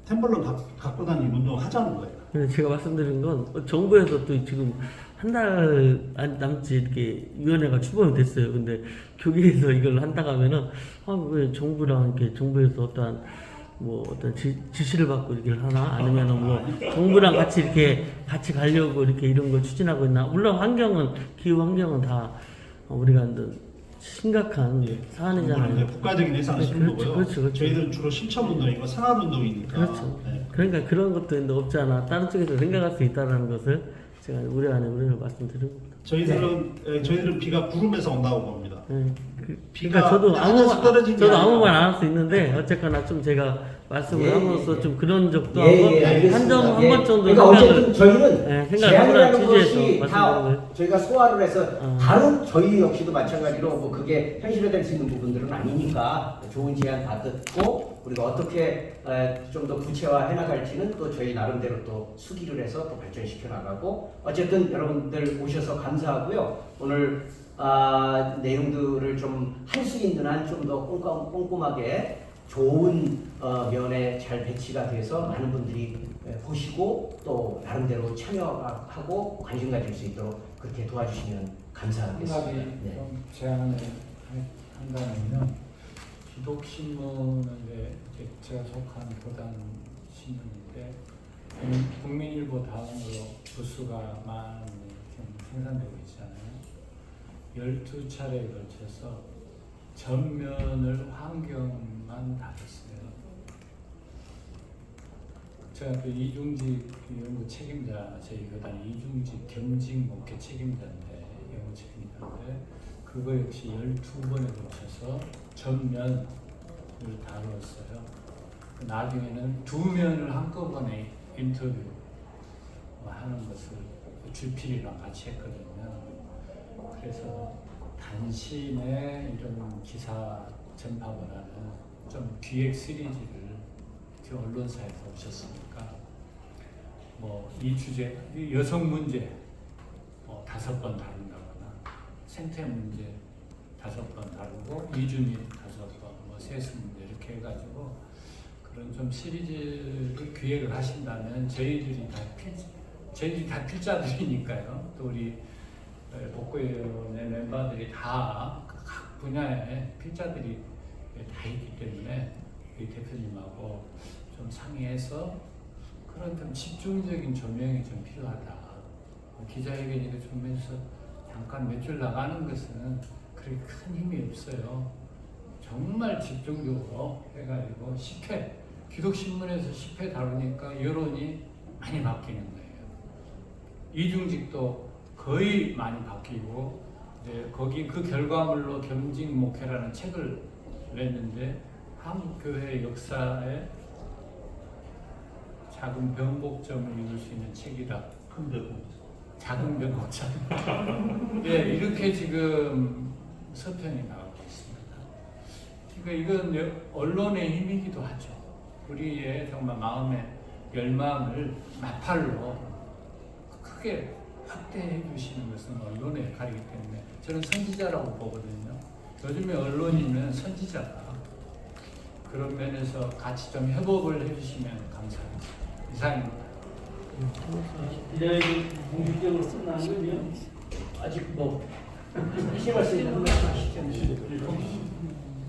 템블러 갖고 다니는 운동을 하자는 거예요. 근데 제가 말씀드린 건 정부에서 또 지금 한 달 안 남지 이렇게 위원회가 출범이 됐어요. 근데 교계에서 이걸 한다고 하면은 왜 정부랑 이렇게 정부에서 어떤 지시를 받고 이렇게 하나 아니면은 뭐 정부랑 같이 이렇게 같이 가려고 이렇게 이런 걸 추진하고 있나. 물론 기후 환경은 다 우리가 심각한 사안이잖아요. 이제 국가적인 예산을 쓰는 거고요. 그렇죠. 저희들은 주로 실천운동이고 생활운동이니까. 그렇죠. 네. 그러니까 그런 것도 있는데 없지 않아. 다른 쪽에서 생각할 수 있다는 것을 제가 우려 안에 우려를 말씀드립니다. 저희들은 비가 구름에서 온다고 봅니다. 네. 그러니까 저도 하늘에서 떨어진 게 저도 아니라. 아무 말 안 할 수 있는데 어쨌거나 좀 제가 말씀을 예, 함으로써 예. 좀 그런 적도 알겠습니다. 한번 정도 그러니까 어쨌든 저희는 예, 생각을 제안이라는 해보라 것이 취지에서 다 말씀드리는 저희가 소화를 해서 어. 바로 저희 역시도 마찬가지로 뭐 그게 현실화될 수 있는 부분들은 아니니까 좋은 제안 다 듣고 우리가 어떻게 좀 더 구체화해 나갈지는 또 저희 나름대로 또 수기를 해서 또 발전시켜 나가고 어쨌든 여러분들 오셔서 감사하고요. 오늘 내용들을 좀 할 수 있는 한 좀 더 꼼꼼하게 좋은 면에 잘 배치가 돼서 많은 분들이 보시고 또 나름대로 참여하고 관심 가질 수 있도록 그렇게 도와주시면 한 감사하겠습니다. 가지 네. 좀 제안을 한다면요. 기독신문은 이제 제가 속한 교단 신문인데 국민일보 다음으로 부수가 많이 좀 생산되고 있잖아요. 12차례에 걸쳐서 전면을 환경만 다뤘어요. 제가 그 이중직 연구 책임자, 저희 교단 이중직 겸직 목회 책임자인데, 연구 책임자인데, 그거 역시 12번에 걸쳐서 전면을 다루었어요. 나중에는 두 면을 한꺼번에 인터뷰 하는 것을 주필이랑 같이 했거든요. 그래서 단신의 이런 기사 전파를 하는 좀 기획 시리즈를 언론사에서 오셨으니까 뭐 이 주제 여성 문제 5번 다룬다거나 생태 문제 5번 다루고 이주민 5번 뭐 세수 문제 이렇게 해가지고 그런 좀 시리즈를 기획을 하신다면 저희들이 다 필자들이니까요. 또 우리 복구위원회 멤버들이 다 각 분야의 필자들이 다 있기 때문에 우리 대표님하고 좀 상의해서 그런 좀 집중적인 조명이 좀 필요하다. 기자회견이나 좀 해서 잠깐 몇 줄 나가는 것은 그렇게 큰 힘이 없어요. 정말 집중적으로 해가지고 10회, 기독신문에서 10회 다루니까 여론이 많이 바뀌는 거예요. 이중직도 거의 많이 바뀌고, 이제 거기 그 결과물로 겸직 목회라는 책을 냈는데, 한국교회 역사에 작은 변곡점을 이룰 수 있는 책이다. 큰 배고. 작은 변곡점. 예, 이렇게 지금 서평이 나오고 있습니다. 그러니까 이건 언론의 힘이기도 하죠. 우리의 정말 마음의 열망을 마팔로 크게 확대해 주시는 것은 언론의 역할이기 때문에 저는 선지자라고 보거든요. 요즘에 언론인은 선지자다. 그런 면에서 같이 좀 협업을 해주시면 감사하겠습니다. 이상입니다. 기자회견 공식적으로 끝나는군요. 아직 뭐 하실 말씀 있는 분 하시죠.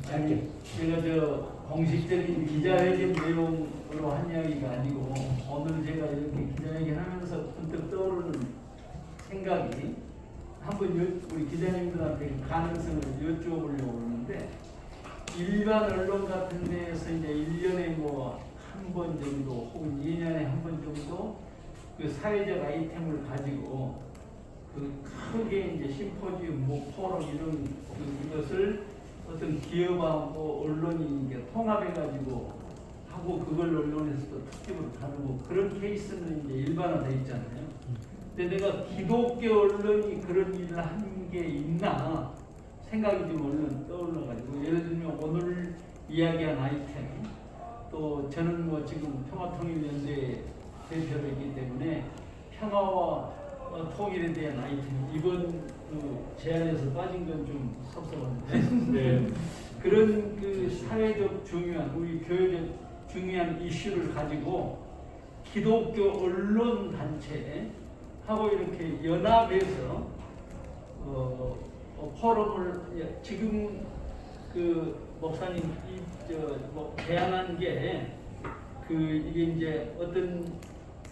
짧게. 제가 공식적인 기자회견 내용으로 한 이야기가 아니고 오늘 제가 이렇게 기자회견 하면서 문득 떠오르는 생각이 한번 우리 기자님들한테 가능성을 여쭤보려고 하는데 일반 언론 같은 데에서 이제 1년에 뭐 한 번 정도 혹은 2년에 한 번 정도 그 사회적 아이템을 가지고 그 크게 이제 심포지움, 뭐 포럼 이런 이것을 어떤 기업하고 언론이 이제 통합해가지고 하고 그걸 언론에서 또 특집으로 다루고 그런 케이스는 이제 일반화돼 있잖아요. 근데 내가 기독교 언론이 그런 일을 한 게 있나 생각이 좀 얼른 떠올라가지고 예를 들면 오늘 이야기한 아이템 또 저는 뭐 지금 평화통일연대 대표이기 때문에 평화와 통일에 대한 아이템 이번 그 제안에서 빠진 건 좀 섭섭한데 네. 그런 그 사회적 중요한 우리 교회적 중요한 이슈를 가지고 기독교 언론 단체 하고 이렇게 연합해서 포럼을 지금 그 목사님 뭐 제안한 게 그 이게 이제 어떤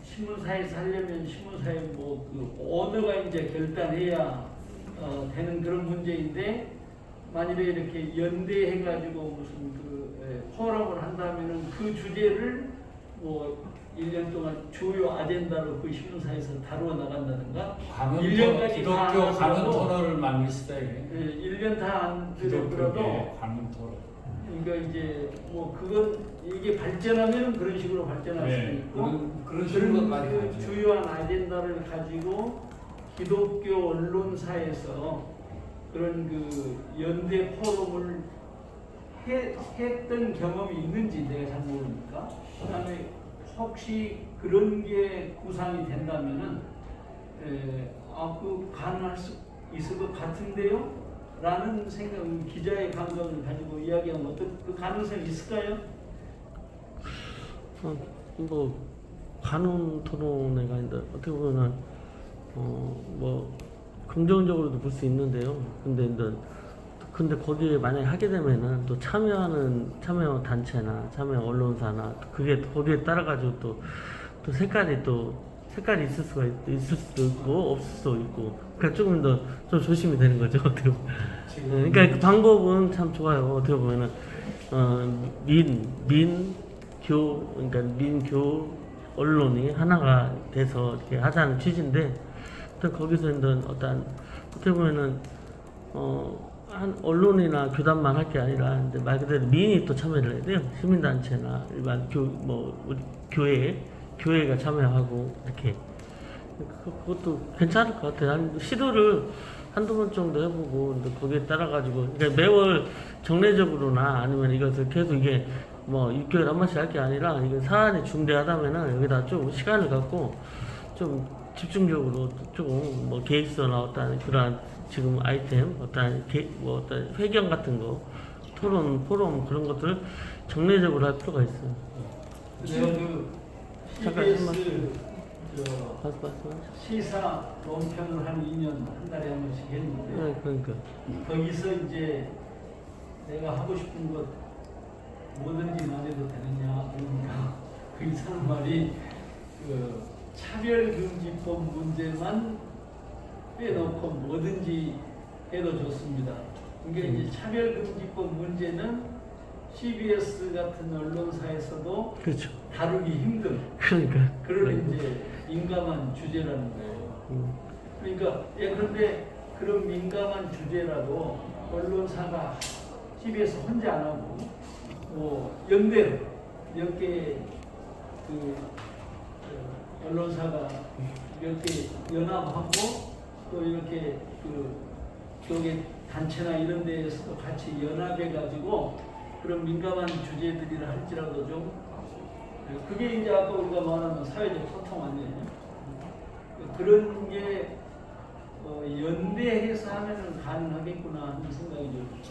신문사에서 하려면 신문사에 뭐 그 오너가 이제 결단해야 되는 그런 문제인데 만일에 이렇게 연대해가지고 무슨 그 포럼을 한다면은 그 주제를 뭐 1년 동안 주요 아젠다로 그 신문사에서 다루어 나간다든가 관훈 1년까지 기독교 관훈 토론을 만들었어요. 1년 다 안 기독교계 되더라도 관훈 토론. 그러니까 이제 뭐 그건 이게 발전하면은 그런 식으로 발전할 수도 네, 있고 그런 식으로까지 그 가죠. 주요한 아젠다를 가지고 기독교 언론사에서 그런 그 연대 포럼을 했던 경험이 있는지 내가 잘 모르니까. 그다음에 혹시 그런 게 구상이 된다면은 그 가능할 수 있을 것 같은데요? 라는 생각은 기자의 감각을 가지고 이야기하면 어떤 그 가능성이 있을까요? 뭐 관훈 토론회가 아닌데 어떻게 보면은 뭐 긍정적으로도 볼 수 있는데요. 근데 거기에 만약에 하게 되면은 또 참여 단체나 참여 언론사나 그게 거기에 따라 가지고 또 색깔이 있을 수도 있고 없을 수도 있고 그러니까 조금 더 좀 조심이 되는 거죠. 어떻게 보면. 그러니까 그 방법은 참 좋아요. 어떻게 보면은 그러니까 민교 언론이 하나가 돼서 이렇게 하자는 취지인데 또 거기서 어떻게 보면은 한 언론이나 교단만 할 게 아니라 이제 말 그대로 민이 또 참여를 해야 돼요. 시민단체나 일반 교회가 참여하고 이렇게 그것도 괜찮을 것 같아요. 시도를 한두 번 정도 해보고 거기에 따라 가지고 그러니까 매월 정례적으로나 아니면 이것을 계속 이게 뭐 6개월에 한 번씩 할 게 아니라 이게 사안이 중대하다면은 여기다 좀 시간을 갖고 좀 집중적으로 조금 뭐 계획서나 어떤 그러한 지금 아이템 어떤 회견 같은 거 토론 포럼 그런 것들 정례적으로 할 필요가 있어요. 내가 그 잠깐, CBS 말씀하세요. 시사 논평을 한 2년 한 달에 한 번씩 했는데 네, 그러니까. 거기서 이제 내가 하고 싶은 것 뭐든지 말해도 되느냐 그러니까 그 이상 말이 그 차별금지법 문제만 빼놓고 뭐든지 해도 좋습니다. 그러니까 이제 차별금지법 문제는 CBS 같은 언론사에서도 그렇죠. 다루기 힘든 그러니까. 그런 이제 민감한 주제라는 거예요. 그러니까 그런데 그런 민감한 주제라도 언론사가 CBS 혼자 안 하고 뭐 연대로 몇 개 그 언론사가 몇 개 연합하고 또 이렇게 그 교계 단체나 이런 데에서도 같이 연합해 가지고 그런 민감한 주제들이라 할지라도 좀 그게 이제 아까 우리가 말하는 사회적 소통 아니에요. 그런 게 연대해서 하면은 가능하겠구나 하는 생각이 좀.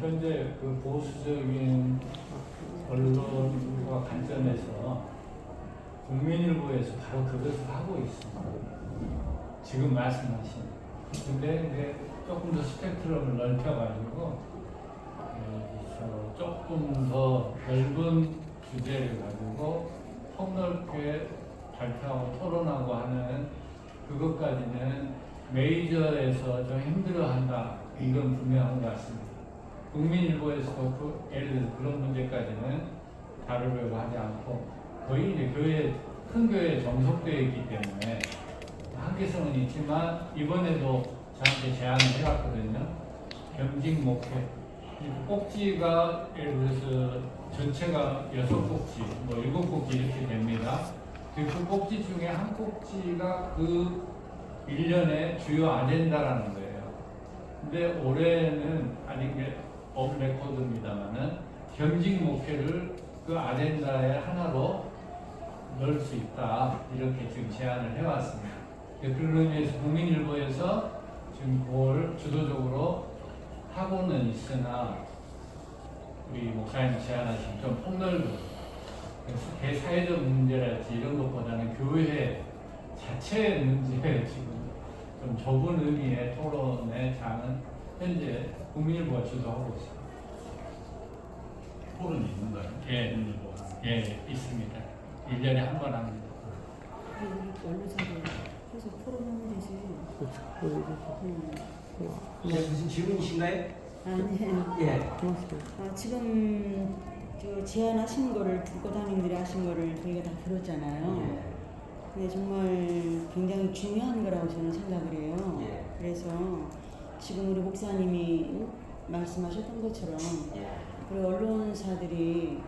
현재 그 보수적인 언론과 관점에서 국민일보에서 바로 그것을 하고 있습니다. 지금 말씀하신. 근데 이제 조금 더 스펙트럼을 넓혀가지고 조금 더 넓은 주제를 가지고 폭넓게 발표하고 토론하고 하는 그것까지는 메이저에서 좀 힘들어한다. 이건 분명한 것 같습니다. 국민일보에서도 예를 들어서 그런 문제까지는 다루려고 하지 않고 거의 이제 큰 교회에 정속되어 있기 때문에 한계성은 있지만 이번에도 저한테 제안을 해왔거든요. 겸직 목회. 꼭지가 예를 들어서 전체가 6꼭지, 뭐 7꼭지 이렇게 됩니다. 그 꼭지 중에 한 꼭지가 그 1년의 주요 아젠다라는 거예요. 근데 올해는 아직 업 레코드입니다만은 겸직 목회를 그 아젠다의 하나로 넣을 수 있다. 이렇게 지금 제안을 해왔습니다. 그런 의미에서 국민일보에서 지금 그걸 주도적으로 하고는 있으나 우리 목사님 제안하신 좀 폭넓은 대사회적 문제랄지 이런 것보다는 교회 자체의 문제에 지금 좀 좁은 의미의 토론의 장은 현재 국민일보가 주도하고 있습니다. 토론이 있는가요? 예, 예, 있습니다. 1년에 한 번 합니다. 언론사를 해서 토론하면 되지. 무슨 질문이신가요? 아니에요. 예. 지금 저 제안하신 거를 불꽃하님들이 하신 거를 저희가 다 들었잖아요. 예. 근데 정말 굉장히 중요한 거라고 저는 생각을 해요. 예. 그래서 지금 우리 목사님이 말씀하셨던 것처럼 우리 언론사들이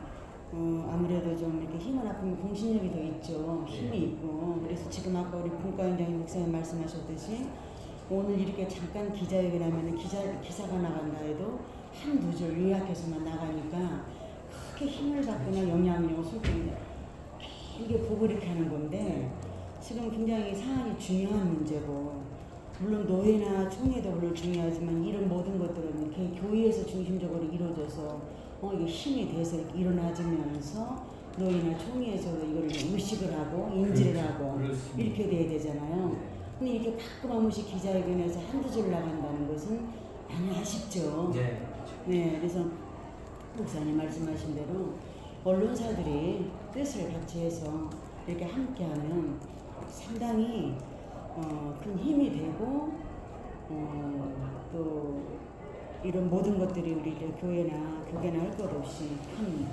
아무래도 좀 이렇게 힘을 합하면 공신력이 더 있죠. 힘이 있고. 그래서 지금 아까 우리 분과위원장님 목사님 말씀하셨듯이 오늘 이렇게 잠깐 기자회견 하면 기사가 나간다 해도 한두 줄 요약해서만 나가니까 크게 힘을 받거나 영향력을 쏟고 길게 보고 이렇게 하는 건데 지금 굉장히 사안이 중요한 문제고 물론 노예나 총회도 물론 중요하지만 이런 모든 것들은 이렇게 교회에서 중심적으로 이루어져서 이게 힘이 돼서 이렇게 일어나지면서 노예나 총회에서도 이걸 의식을 하고 인지를 하고 그렇습니다. 이렇게 돼야 되잖아요. 근데 이렇게 가끔 한 번씩 기자회견에서 한두 줄 나간다는 것은 많이 아쉽죠. 네, 그래서 목사님 말씀하신 대로 언론사들이 뜻을 같이 해서 이렇게 함께하면 상당히 큰 힘이 되고 또 이런 모든 것들이 우리 교회나 교계나 할 것 없이 큰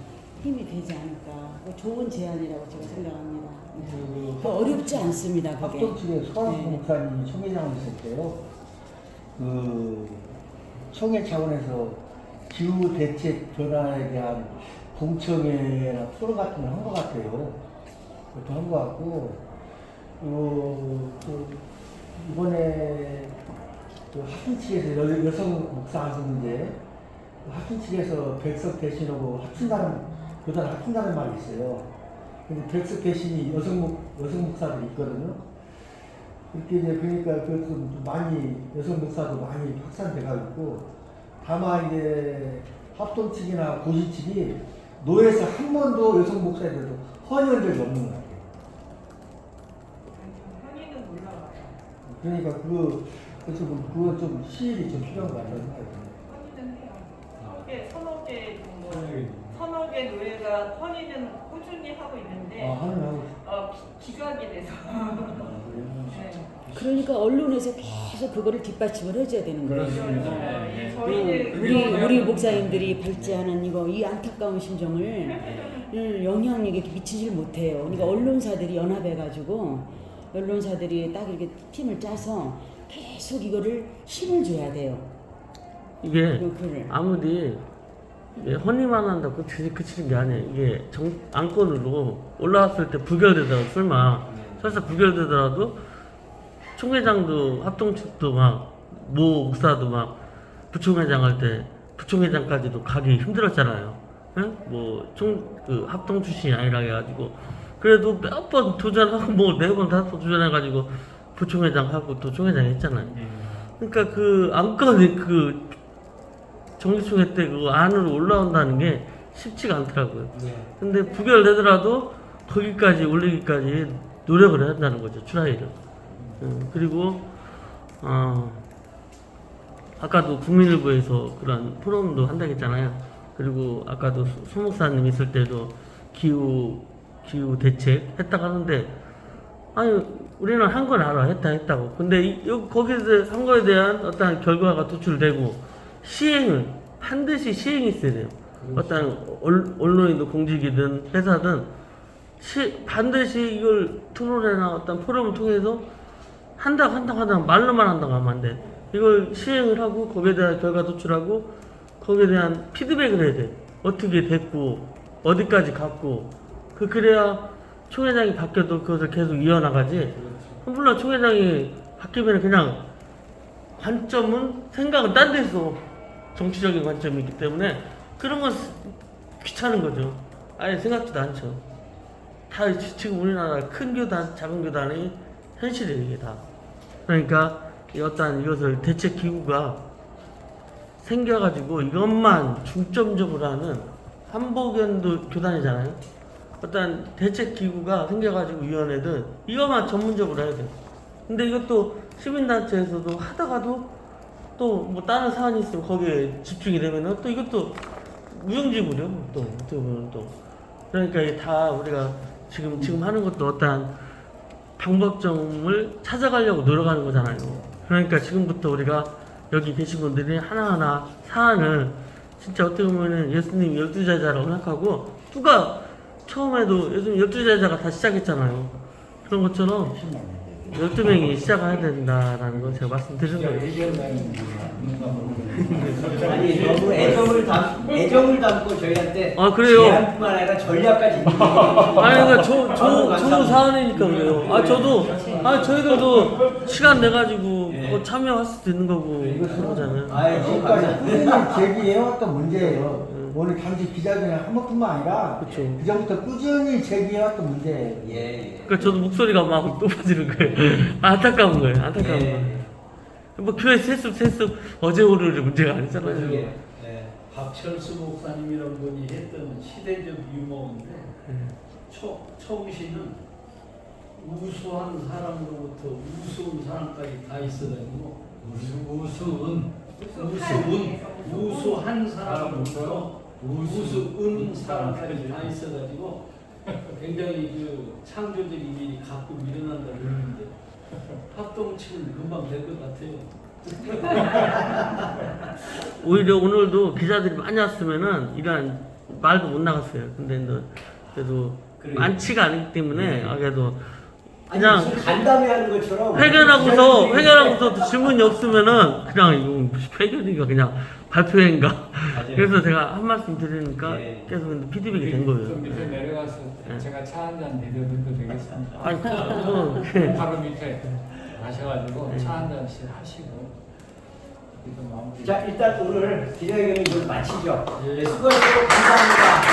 힘이 되지 않을까. 좋은 제안이라고 제가 생각합니다. 어렵지 않습니다. 그게. 합동 측에 서학 네. 목사님이 총회장을 있을 때요. 그 총회 차원에서 기후 대책 변화에 대한 공청회나 토론 같은 걸 한 것 같아요. 그것도 한 것 같고, 또 이번에 그 학생 측에서 여성 목사 하시는데 학생 측에서 백석 대신하고 교단 합친다는 말이 있어요. 근데 백석 대신이 여성 목사들이 있거든요. 이렇게 이제 그러니까 그것도 좀 많이 여성 목사도 많이 확산돼 가고 있고, 다만 이제 합동 측이나 고시 측이 노예에서 한 번도 여성 목사들도 헌의한 적이 없는 것 같아요. 현이는 몰라요. 그러니까 그래서 그거 좀 시일이 좀 필요한 것 같다는 생각이 듭니다. 헌의는 해요. 서너 개 노예가 헌의는 꾸준히 하고 있는데 하는 하고 있어요. 기각이 돼서. 네. 그러니까 언론에서 계속 그거를 뒷받침을 해줘야 되는 거예요. 그렇습니다. 저희는 우리 목사님들이 발제하는 이 안타까운 심정을 영향력에 미치질 못해요. 그러니까 언론사들이 연합해가지고 언론사들이 딱 이렇게 팀을 짜서 계속 이거를 힘을 줘야 돼요. 이게 글을. 아무리 헌의만 한다고 그치는 게 아니에요. 이게 안건으로 올라왔을 때 부결되다가 설사 부결되더라도 총회장도 합동측도 모 목사도 부총회장 할 때 부총회장까지도 가기 힘들었잖아요. 응? 그 합동 출신이 아니라 해가지고 그래도 몇 번 도전하고 4번 5번 도전해가지고 부총회장 하고 또 총회장 했잖아요. 그러니까 그 안건이 그 정기총회 때 그 안으로 올라온다는 게 쉽지가 않더라고요. 근데 부결되더라도 거기까지 올리기까지 노력을 해야 한다는 거죠. 트라이를. 그리고 아까도 국민일보에서 그런 포럼도 한다고 했잖아요. 그리고 아까도 소 목사님 있을 때도 기후 대책 했다고 하는데 아니 우리는 한 건 알아 했다고. 근데 거기서 한 거에 대한 어떤 결과가 도출되고 반드시 시행이 있어야 돼요. 어떤 언론이든 공직이든 회사든 반드시 이걸 토론회나 어떤 포럼을 통해서 한다고 말로만 한다고 하면 안 돼. 이걸 시행을 하고 거기에 대한 결과 도출하고 거기에 대한 피드백을 해야 돼. 어떻게 됐고 어디까지 갔고 그래야 총회장이 바뀌어도 그것을 계속 이어나가지. 물론 총회장이 바뀌면 그냥 생각은 딴 데서 정치적인 관점이 있기 때문에 그런 건 귀찮은 거죠. 아예 생각지도 않죠. 다 지금 우리나라 큰 교단, 작은 교단의 현실이에요, 이게 다. 그러니까 이것을 대책 기구가 생겨가지고 이것만 중점적으로 하는 한복연도 교단이잖아요. 어떤 대책 기구가 생겨가지고 위원회든 이것만 전문적으로 해야 돼요. 근데 이것도 시민단체에서도 하다가도 또 다른 사안이 있으면 거기에 집중이 되면은 또 이것도 무용지물이요. 또 어떻게 보면 또 그러니까 이게 다 우리가 지금 하는 것도 어떠한 방법점을 찾아가려고 노력하는 거잖아요. 그러니까 지금부터 우리가 여기 계신 분들이 하나하나 사안을 진짜 어떻게 보면은 예수님 12제자라고 생각하고 누가 처음에도 예수님 12제자가 다 시작했잖아요. 그런 것처럼 12명이 시작해야 된다라는 걸 제가 말씀드린 거예요. 아니 너무 애정을 담고 저희한테 아, 그래요? 제안뿐만 아니라 전략까지 아니 그러니까 좋은 사안이니까 그래요. 저희들도 시간 내 가지고 뭐 참여할 수도 있는 거고 그런 거잖아요. 지금까지 꾸준히 제기해왔던 문제예요. 오늘 단지 기자회견 한 번뿐만 아니라 그쵸. 그전부터 꾸준히 제기해왔던 문제예요. 예. 그러니까 저도 목소리가 막 높아지는 거예요. 안타까운 거예요. 안타까운 예. 거예요. 뭐 교회 세습 어제 오늘 문제가 아니잖아요. 예. 박철수 목사님이라는 분이 했던 시대적 유머인데 처음시는 우수한 사람으로부터 우스운 사람까지 다 있어가지고 우수한 사람으로부터 우스운 사람까지 다 있어가지고 굉장히 그 창조적 이미지 갖고 일어난다 그러는데 합동치면 금방 될 것 같아요. 오히려 오늘도 기자들이 많이 왔으면은 이런 말도 못 나갔어요. 근데 그래도 그래요. 많지가 않기 때문에 그래도 아니 그냥 무슨 간담회 하는 것처럼 회견하고서 질문이 없으면은 그냥 이거 무슨 회견인가 그냥 발표회인가. 맞아요. 그래서 제가 한 말씀 드리니까 예. 계속 근데 피드백이 된 거예요. 좀 밑에 내려가서 네. 제가 차 한잔 내려드려도 되겠습니다. 아니 그거 바로 밑에 가셔가지고 차 한 잔씩 하시고 이거 마무리. 자 일단 오늘 기자회견을 이걸로 마치죠. 네, 수고하셨고 감사합니다.